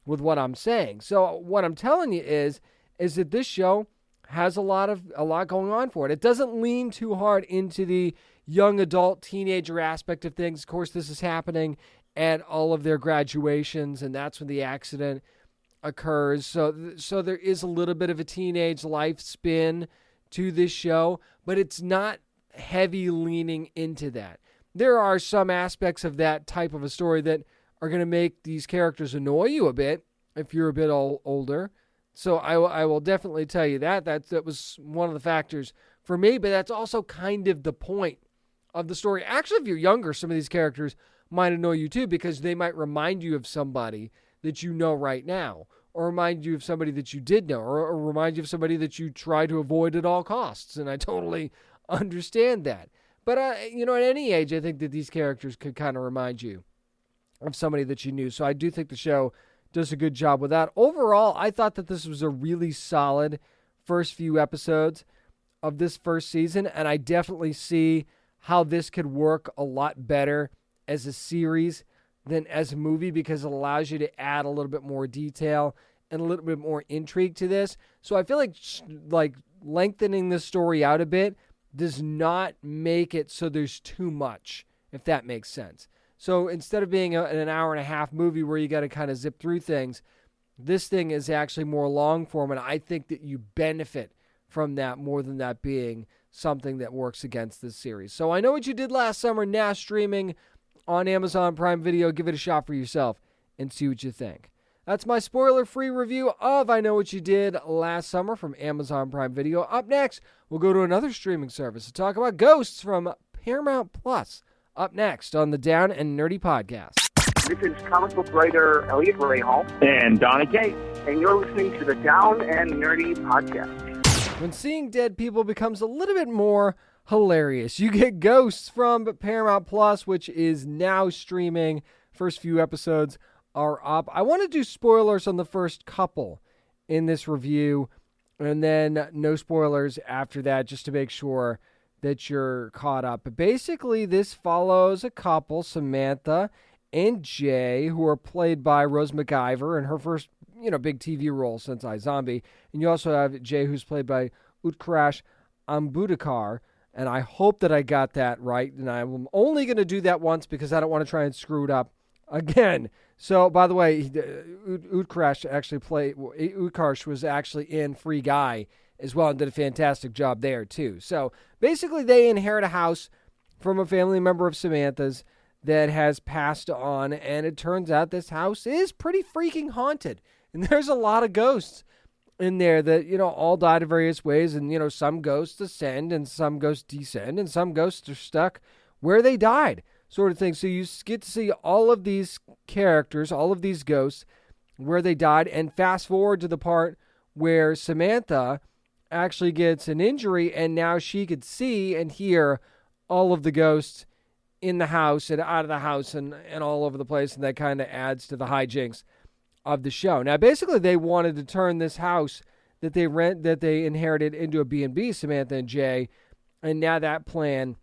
with what I'm saying. So what I'm telling you is that this show has a lot going on for it. It doesn't lean too hard into the young adult teenager aspect of things. Of course, this is happening at all of their graduations, and that's when the accident occurs. So there is a little bit of a teenage life spin to this show, but it's not heavy leaning into that. There are some aspects of that type of a story that are going to make these characters annoy you a bit if you're a bit older. So I will definitely tell you that was one of the factors for me, but that's also kind of the point of the story. Actually, if you're younger, some of these characters might annoy you too, because they might remind you of somebody that you know right now, or remind you of somebody that you did know, or remind you of somebody that you try to avoid at all costs. And I totally understand that. But, at any age, I think that these characters could kind of remind you of somebody that you knew. So I do think the show does a good job with that. Overall, I thought that this was a really solid first few episodes of this first season, and I definitely see how this could work a lot better as a series than as a movie, because it allows you to add a little bit more detail and a little bit more intrigue to this. So I feel like lengthening the story out a bit does not make it so there's too much, if that makes sense. So instead of being an hour and a half movie where you got to kind of zip through things, this thing is actually more long form, and I think that you benefit from that more than that being something that works against this series. So I Know What You Did Last Summer, now streaming on Amazon Prime Video. Give it a shot for yourself and see what you think. That's my spoiler-free review of I Know What You Did Last Summer from Amazon Prime Video. Up next, we'll go to another streaming service to talk about Ghosts from Paramount Plus. Up next on the Down and Nerdy Podcast. This is comic book writer Elliot Rahal. And Donna Kate. And you're listening to the Down and Nerdy Podcast. When seeing dead people becomes a little bit more hilarious, you get Ghosts from Paramount Plus, which is now streaming. First few episodes are up. I want to do spoilers on the first couple in this review, and then no spoilers after that, just to make sure that you're caught up. But basically, this follows a couple, Samantha and Jay, who are played by Rose McIver in her first, big TV role since iZombie. And you also have Jay, who's played by Utkarsh Ambudkar. And I hope that I got that right. And I'm only going to do that once because I don't want to try and screw it up again. So, by the way, Utkarsh was actually in Free Guy as well and did a fantastic job there too. So, basically, they inherit a house from a family member of Samantha's that has passed on, and it turns out this house is pretty freaking haunted. And there's a lot of ghosts in there that, all died in various ways. And, some ghosts ascend and some ghosts descend and some ghosts are stuck where they died, sort of thing. So you get to see all of these characters, all of these ghosts, where they died. And fast forward to the part where Samantha actually gets an injury and now she could see and hear all of the ghosts in the house and out of the house and all over the place. And that kind of adds to the hijinks of the show. Now, basically, they wanted to turn this house that they inherited into a B&B, Samantha and Jay, and now that plan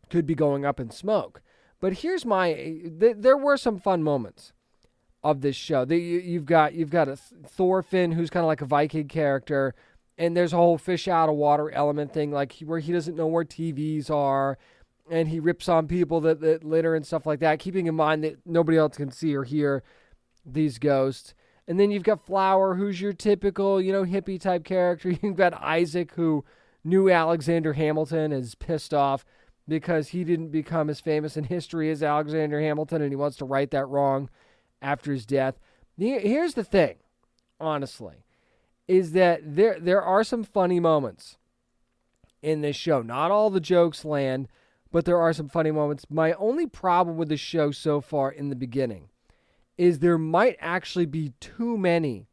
could be going up in smoke. But here's there were some fun moments of this show. You've got a Thorfinn who's kind of like a Viking character, and there's a whole fish out of water element thing, like where he doesn't know where TVs are, and he rips on people that litter and stuff like that, keeping in mind that nobody else can see or hear these ghosts. And then you've got Flower, who's your typical, hippie type character. You've got Isaac, who knew Alexander Hamilton, is pissed off because he didn't become as famous in history as Alexander Hamilton, and he wants to right that wrong after his death. Here's the thing, honestly, is that there are some funny moments in this show. Not all the jokes land, but there are some funny moments. My only problem with the show so far in the beginning is there might actually be too many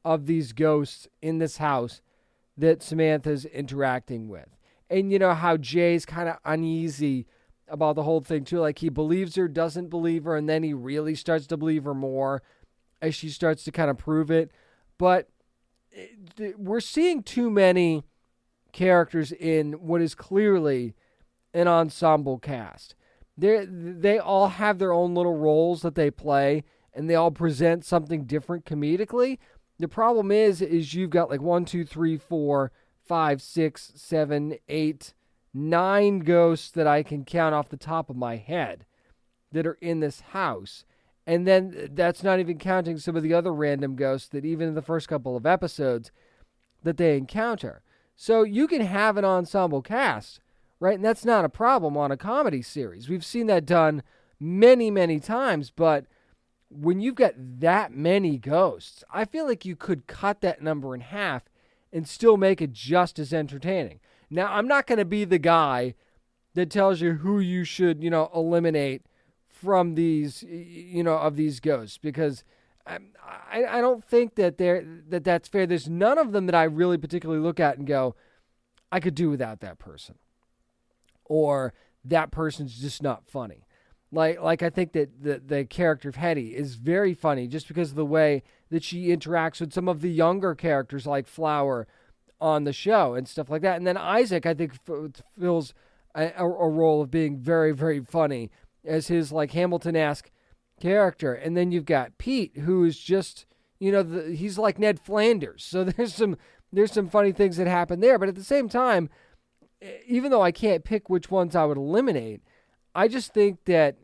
of these ghosts in this house that Samantha's interacting with. And how Jay's kind of uneasy about the whole thing too. Like he believes her, doesn't believe her, and then he really starts to believe her more as she starts to kind of prove it. But we're seeing too many characters in what is clearly an ensemble cast. They all have their own little roles that they play, and they all present something different comedically. The problem is you've got like 1, 2, 3, 4, 5, 6, 7, 8, 9 ghosts that I can count off the top of my head that are in this house. And then that's not even counting some of the other random ghosts that even in the first couple of episodes that they encounter. So you can have an ensemble cast, right? And that's not a problem on a comedy series. We've seen that done many, many times, but when you've got that many ghosts, I feel like you could cut that number in half and still make it just as entertaining. Now, I'm not going to be the guy that tells you who you should, eliminate from these, of these ghosts, because I don't think that that's fair. There's none of them that I really particularly look at and go, I could do without that person, or that person's just not funny. Like I think that the character of Hetty is very funny just because of the way that she interacts with some of the younger characters like Flower on the show and stuff like that. And then Isaac, I think, fills a role of being very, very funny as his like Hamilton-esque character. And then you've got Pete, who is just, he's like Ned Flanders. So there's some funny things that happen there. But at the same time, even though I can't pick which ones I would eliminate, I just think that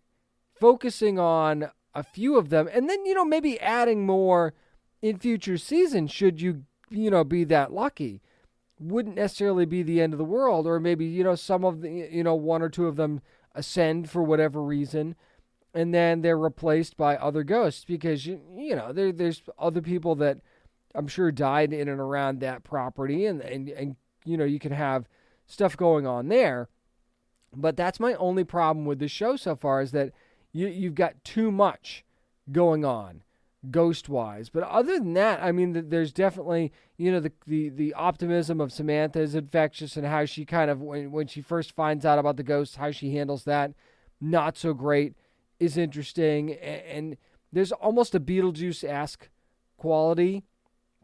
focusing on a few of them and then, maybe adding more in future seasons should you, be that lucky, wouldn't necessarily be the end of the world. Or maybe, some of the, 1 or 2 of them ascend for whatever reason and then they're replaced by other ghosts because, there's other people that I'm sure died in and around that property, and you can have stuff going on there. But that's my only problem with the show so far, is that you've got too much going on ghost-wise. But other than that, I mean, there's definitely, the optimism of Samantha is infectious, and how she kind of, when she first finds out about the ghosts, how she handles that, not so great, is interesting. And there's almost a Beetlejuice-esque quality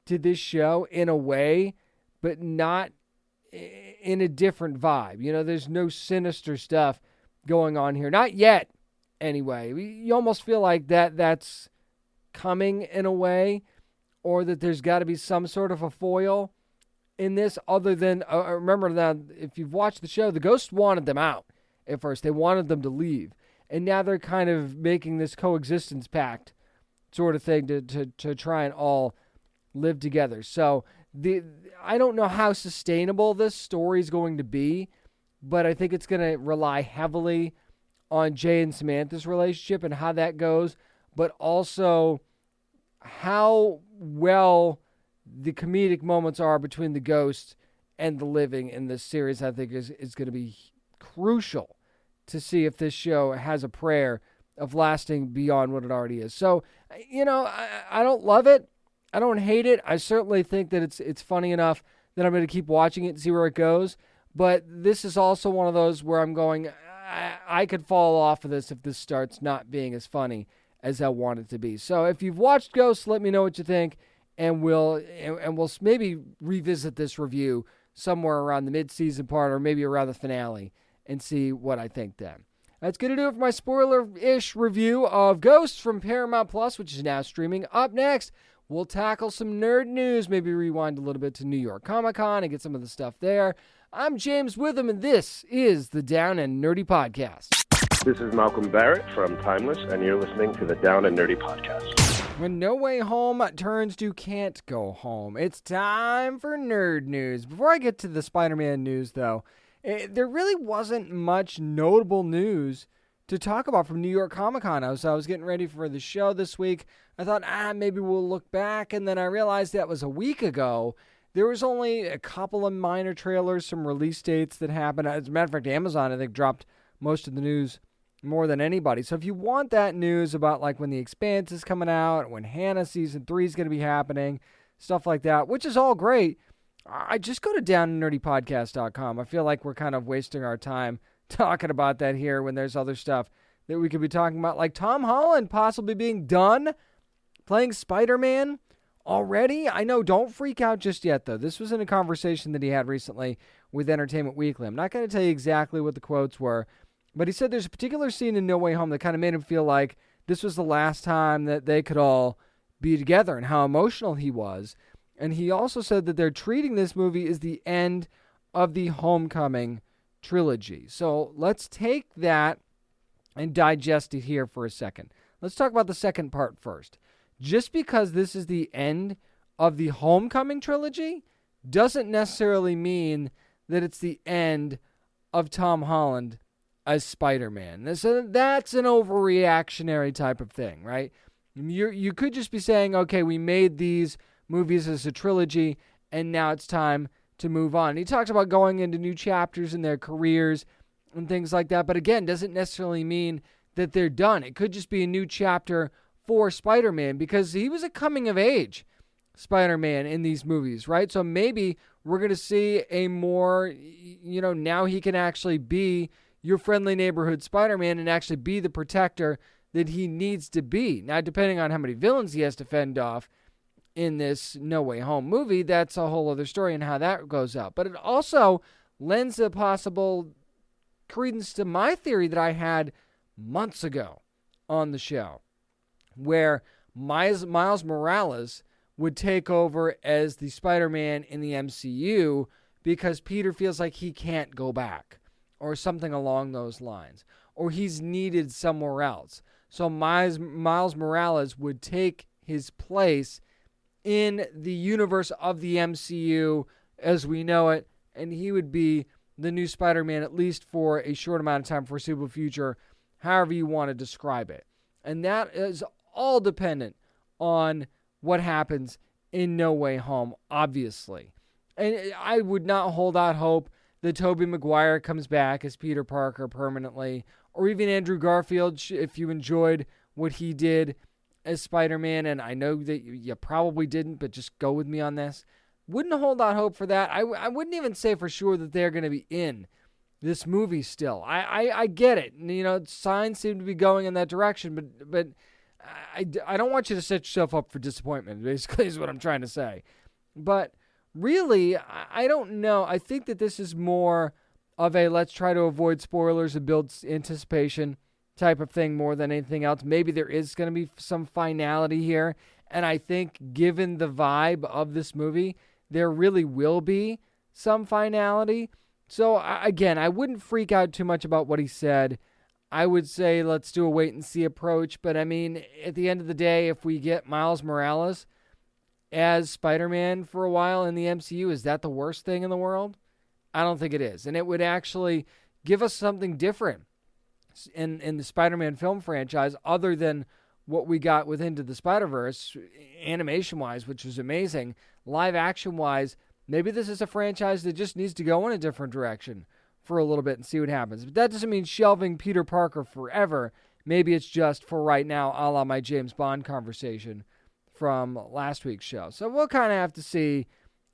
to this show in a way, but not in a different vibe. There's no sinister stuff going on here. Not yet, anyway. You almost feel like that's coming in a way, or that there's got to be some sort of a foil in this, other than, remember that if you've watched the show, the ghosts wanted them out at first. They wanted them to leave. And now they're kind of making this coexistence pact sort of thing to try and all live together. So I don't know how sustainable this story is going to be, but I think it's going to rely heavily on Jay and Samantha's relationship and how that goes, but also how well the comedic moments are between the ghosts and the living in this series. I think is going to be crucial to see if this show has a prayer of lasting beyond what it already is. So, I don't love it. I don't hate it. I certainly think that it's funny enough that I'm going to keep watching it and see where it goes. But this is also one of those where I'm going, I could fall off of this if this starts not being as funny as I want it to be. So if you've watched Ghosts, let me know what you think, and we'll maybe revisit this review somewhere around the mid-season part, or maybe around the finale, and see what I think then. That's going to do it for my spoiler-ish review of Ghosts from Paramount Plus, which is now streaming. Up next, we'll tackle some nerd news, maybe rewind a little bit to New York Comic-Con and get some of the stuff there. I'm James Witham, and this is the Down and Nerdy Podcast. This is Malcolm Barrett from Timeless, and you're listening to the Down and Nerdy Podcast. When No Way Home turns to Can't Go Home, it's time for nerd news. Before I get to the Spider-Man news, though, there really wasn't much notable news to talk about from New York Comic-Con. I was getting ready for the show this week. I thought, maybe we'll look back, and then I realized that was a week ago. There was only a couple of minor trailers, some release dates that happened. As a matter of fact, Amazon, I think, dropped most of the news more than anybody. So if you want that news about like when The Expanse is coming out, when Hannah Season 3 is going to be happening, stuff like that, which is all great, I just go to downandnerdypodcast.com. I feel like we're kind of wasting our time talking about that here when there's other stuff that we could be talking about, like Tom Holland possibly being done playing Spider-Man already. I know, don't freak out just yet, though. This was in a conversation that he had recently with Entertainment Weekly. I'm not going to tell you exactly what the quotes were, but he said there's a particular scene in No Way Home that kind of made him feel like this was the last time that they could all be together, and how emotional he was. And he also said that they're treating this movie as the end of the Homecoming trilogy. So let's take that and digest it here for a second. Let's talk about the second part first. Just because this is the end of the Homecoming trilogy doesn't necessarily mean that it's the end of Tom Holland as Spider-Man. So that's an overreactionary type of thing, right? You could just be saying, okay, we made these movies as a trilogy, and now it's time to move on. He talks about going into new chapters in their careers and things like that, but again, doesn't necessarily mean that they're done. It could just be a new chapter for Spider-Man, because he was a coming-of-age Spider-Man in these movies, right? So maybe we're going to see a more, now he can actually be your friendly neighborhood Spider-Man and actually be the protector that he needs to be. Now, depending on how many villains he has to fend off in this No Way Home movie, that's a whole other story and how that goes out. But it also lends a possible credence to my theory that I had months ago on the show, where Miles Morales would take over as the Spider-Man in the MCU because Peter feels like he can't go back, or something along those lines, or he's needed somewhere else. So Miles Morales would take his place in the universe of the MCU as we know it, and he would be the new Spider-Man, at least for a short amount of time, foreseeable future, however you want to describe it. And that is all dependent on what happens in No Way Home, obviously. And I would not hold out hope that Tobey Maguire comes back as Peter Parker permanently, or even Andrew Garfield, if you enjoyed what he did as Spider-Man, and I know that you probably didn't, but just go with me on this. Wouldn't hold out hope for that. I wouldn't even say for sure that they're going to be in this movie still. I get it. You know, signs seem to be going in that direction, but I don't want you to set yourself up for disappointment, basically, is what I'm trying to say. But really, I don't know. I think that this is more of a let's try to avoid spoilers and build anticipation type of thing more than anything else. Maybe there is going to be some finality here, and I think given the vibe of this movie, there really will be some finality. So again, I wouldn't freak out too much about what he said. I would say let's do a wait and see approach, but I mean, at the end of the day, if we get Miles Morales as Spider-Man for a while in the MCU, is that the worst thing in the world? I don't think it is, and it would actually give us something different in the Spider-Man film franchise other than what we got with Into the Spider-Verse, animation-wise, which was amazing. Live-action-wise, maybe this is a franchise that just needs to go in a different direction for a little bit and see what happens. But that doesn't mean shelving Peter Parker forever. Maybe it's just for right now, a la my James Bond conversation from last week's show. So we'll kind of have to see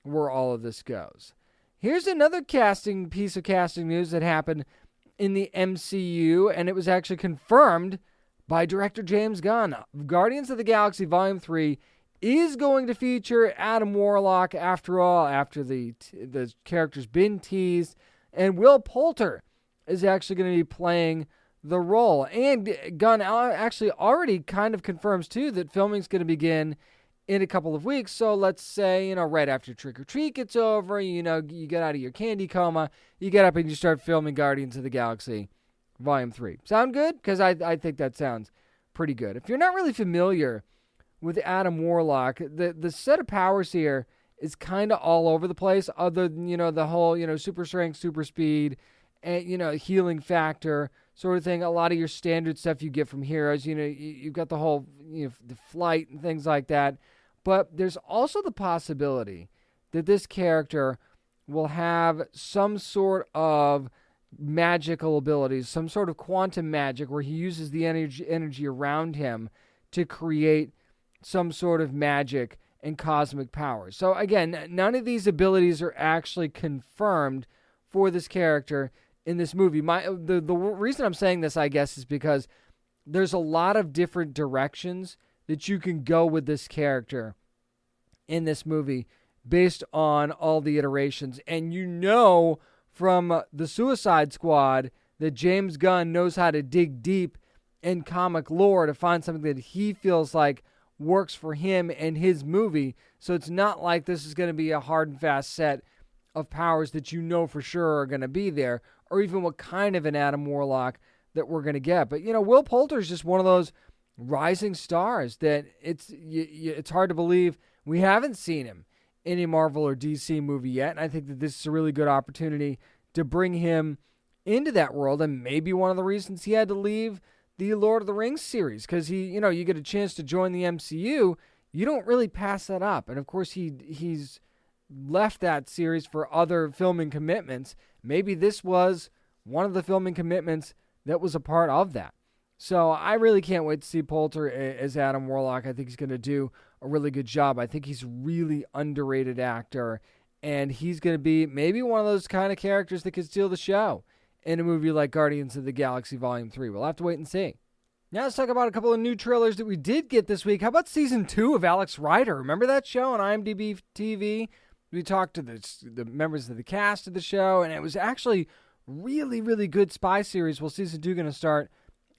where all of this goes. Here's another piece of casting news that happened in the MCU, and it was actually confirmed by director James Gunn. Guardians of the Galaxy Volume 3 is going to feature Adam Warlock after all, after the character's been teased, and Will Poulter is actually going to be playing the role. And Gunn actually already kind of confirms, too, that filming's going to begin in a couple of weeks. So let's say, right after Trick or Treat gets over, you get out of your candy coma, you get up and you start filming Guardians of the Galaxy Volume 3. Sound good? Because I think that sounds pretty good. If you're not really familiar with Adam Warlock, the set of powers here is kind of all over the place, other than, the whole, super strength, super speed, and, healing factor sort of thing. A lot of your standard stuff you get from heroes, you've got the whole, the flight and things like that. But there's also the possibility that this character will have some sort of magical abilities, some sort of quantum magic where he uses the energy around him to create some sort of magic and cosmic powers. So again, none of these abilities are actually confirmed for this character in this movie. The reason I'm saying this, I guess, is because there's a lot of different directions that you can go with this character in this movie based on all the iterations. And from the Suicide Squad that James Gunn knows how to dig deep in comic lore to find something that he feels like works for him and his movie. So it's not like this is going to be a hard and fast set of powers that for sure are going to be there, or even what kind of an Adam Warlock that we're going to get. But, Will Poulter is just one of those rising stars that it's hard to believe we haven't seen him in a Marvel or DC movie yet. And I think that this is a really good opportunity to bring him into that world, and maybe one of the reasons he had to leave the Lord of the Rings series, because you get a chance to join the MCU, you don't really pass that up. And of course he's left that series for other filming commitments. Maybe this was one of the filming commitments that was a part of that. So I really can't wait to see Poulter as Adam Warlock. I think he's going to do a really good job. I think he's a really underrated actor, and he's going to be maybe one of those kind of characters that could steal the show in a movie like Guardians of the Galaxy Volume 3. We'll have to wait and see. Now let's talk about a couple of new trailers that we did get this week. How about Season 2 of Alex Rider? Remember that show on IMDb TV? We talked to the members of the cast of the show, and it was actually really, really good spy series. Well, Season 2 going to start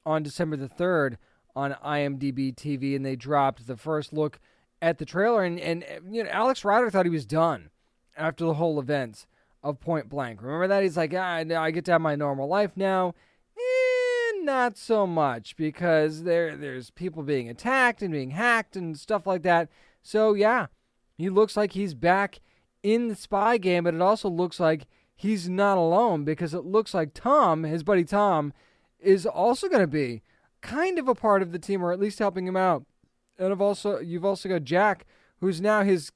on December the 3rd on IMDb TV, and they dropped the first look at the trailer. And Alex Rider thought he was done after the whole events of Point Blank. Remember that? He's like, I get to have my normal life now. Not so much, because there's people being attacked and being hacked and stuff like that. So, yeah, he looks like he's back in the spy game, but it also looks like he's not alone, because it looks like Tom, his buddy Tom, is also going to be kind of a part of the team, or at least helping him out. And you've also got Jack, who's now his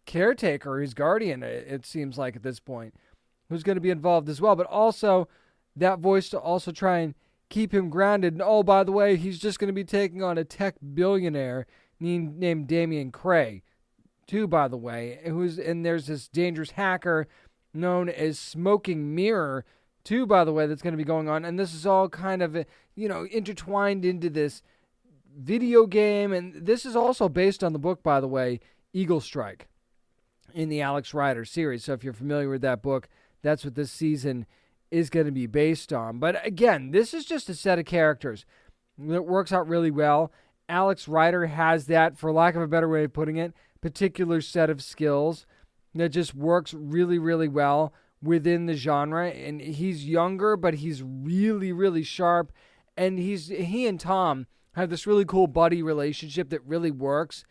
caretaker, his guardian, it seems like at this point, who's going to be involved as well. But also that voice to also try and keep him grounded. And oh, by the way, he's just going to be taking on a tech billionaire named Damian Cray, too, by the way. And there's this dangerous hacker known as Smoking Mirror, too, by the way, that's going to be going on. And this is all kind of, intertwined into this video game. And this is also based on the book, by the way, Eagle Strike, in the Alex Rider series. So if you're familiar with that book, that's what this season is going to be based on. But again, this is just a set of characters that works out really well. Alex Rider has that, for lack of a better way of putting it, particular set of skills that just works really, really well within the genre. And he's younger, but he's really, really sharp. And he and Tom have this really cool buddy relationship that really works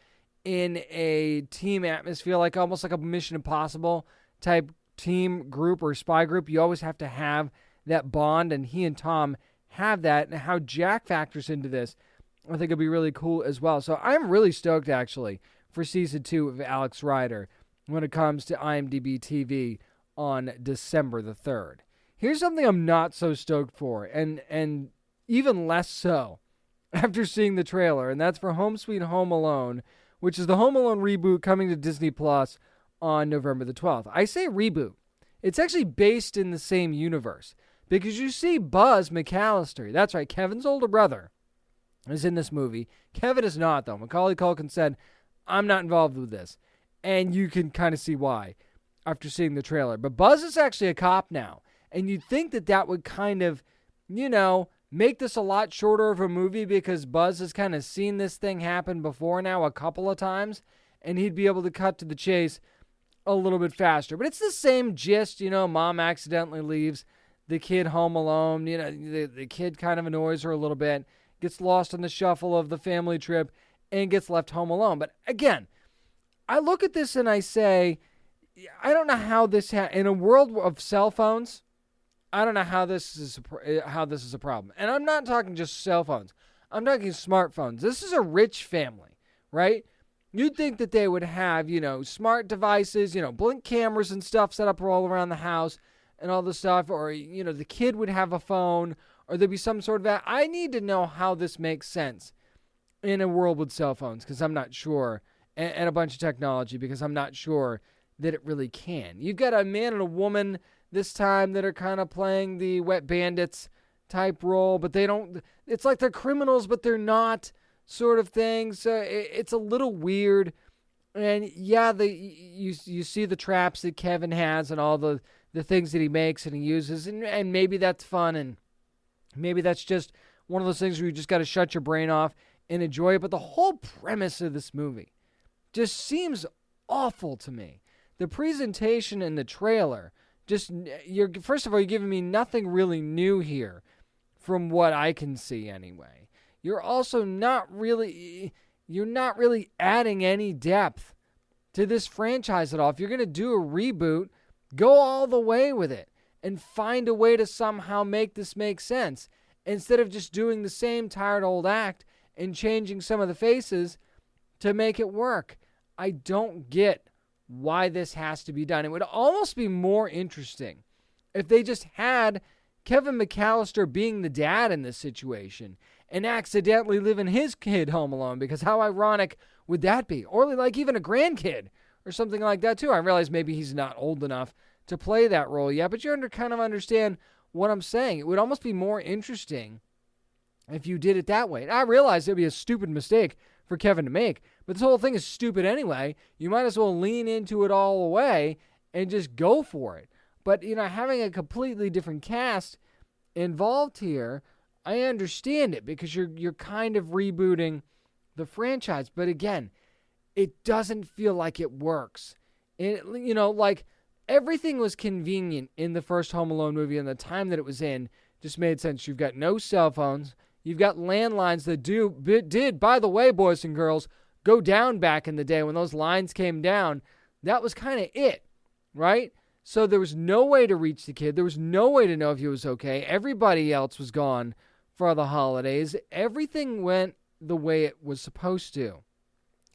in a team atmosphere, like almost like a Mission Impossible type team group or spy group. You always have to have that bond, and he and Tom have that. And how Jack factors into this, I think it'll be really cool as well. So I'm really stoked, actually, for season 2 of Alex Rider when it comes to IMDb TV on December the 3rd. Here's something I'm not so stoked for, and even less so after seeing the trailer, and that's for Home Sweet Home Alone, which is the Home Alone reboot coming to Disney Plus on November the 12th. I say reboot. It's actually based in the same universe, because you see Buzz McAllister. That's right, Kevin's older brother is in this movie. Kevin is not, though. Macaulay Culkin said, I'm not involved with this. And you can kind of see why after seeing the trailer. But Buzz is actually a cop now. And you'd think that would kind of, make this a lot shorter of a movie, because Buzz has kind of seen this thing happen before now a couple of times, and he'd be able to cut to the chase a little bit faster. But it's the same gist, mom accidentally leaves the kid home alone. The kid kind of annoys her a little bit, gets lost in the shuffle of the family trip, and gets left home alone. But again, I look at this and I say, I don't know how this in a world of cell phones, I don't know how this is a problem. And I'm not talking just cell phones. I'm talking smartphones. This is a rich family, right? You'd think that they would have, smart devices, blink cameras and stuff set up all around the house and all this stuff. Or, the kid would have a phone, or there'd be some sort of I need to know how this makes sense in a world with cell phones, because I'm not sure, and a bunch of technology, because I'm not sure that it really can. You've got a man and a woman this time that are kind of playing the wet bandits type role, but it's like they're criminals, but they're not, sort of thing. So it's a little weird. And yeah, you see the traps that Kevin has and all the things that he makes and he uses, and maybe that's fun, and maybe that's just one of those things where you just got to shut your brain off and enjoy it. But the whole premise of this movie just seems awful to me. The presentation in the trailer, first of all, you're giving me nothing really new here from what I can see anyway. You're also not really adding any depth to this franchise at all. If you're going to do a reboot, go all the way with it and find a way to somehow make this make sense, instead of just doing the same tired old act and changing some of the faces to make it work. I don't get why this has to be done. It would almost be more interesting if they just had Kevin McAllister being the dad in this situation and accidentally leaving his kid home alone, because how ironic would that be? Or like even a grandkid or something like that too. I realize maybe he's not old enough to play that role yet, but you kind of understand what I'm saying. It would almost be more interesting if you did it that way. And I realize it would be a stupid mistake for Kevin to make, but this whole thing is stupid anyway. You might as well lean into it all the way and just go for it. But, having a completely different cast involved here, I understand it, because you're kind of rebooting the franchise. But again, it doesn't feel like it works. Like everything was convenient in the first Home Alone movie, and the time that it was in just made sense. You've got no cell phones. You've got landlines that did, by the way, boys and girls, go down back in the day when those lines came down. That was kind of it, right? So there was no way to reach the kid. There was no way to know if he was okay. Everybody else was gone for the holidays. Everything went the way it was supposed to,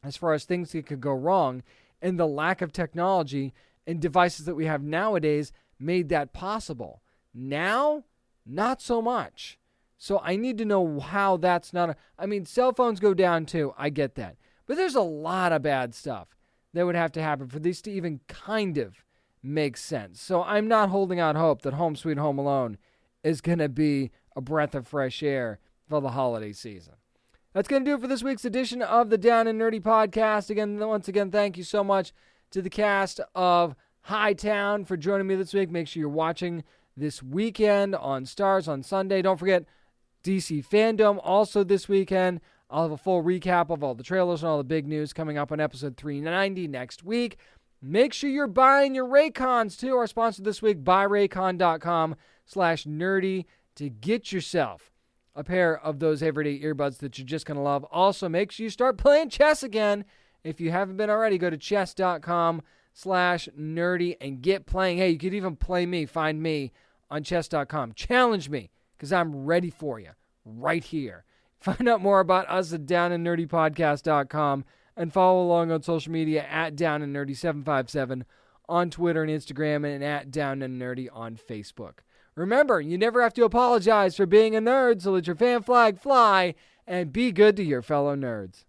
as far as things that could go wrong, and the lack of technology and devices that we have nowadays made that possible. Now, not so much. So I need to know how that's not cell phones go down too. I get that. But there's a lot of bad stuff that would have to happen for this to even kind of make sense. So I'm not holding out hope that Home Sweet Home Alone is going to be a breath of fresh air for the holiday season. That's going to do it for this week's edition of the Down and Nerdy podcast. Once again, thank you so much to the cast of Hightown for joining me this week. Make sure you're watching this weekend on Starz on Sunday. Don't forget DC Fandom also this weekend. I'll have a full recap of all the trailers and all the big news coming up on episode 390 next week. Make sure you're buying your Raycons too. Our sponsor this week, buyraycon.com/nerdy to get yourself a pair of those everyday earbuds that you're just going to love. Also, make sure you start playing chess again. If you haven't been already, go to chess.com/nerdy and get playing. Hey, you could even play me, find me on chess.com. Challenge me, because I'm ready for you right here. Find out more about us at downandnerdypodcast.com and follow along on social media at downandnerdy757 on Twitter and Instagram, and at downandnerdy on Facebook. Remember, you never have to apologize for being a nerd, so let your fan flag fly and be good to your fellow nerds.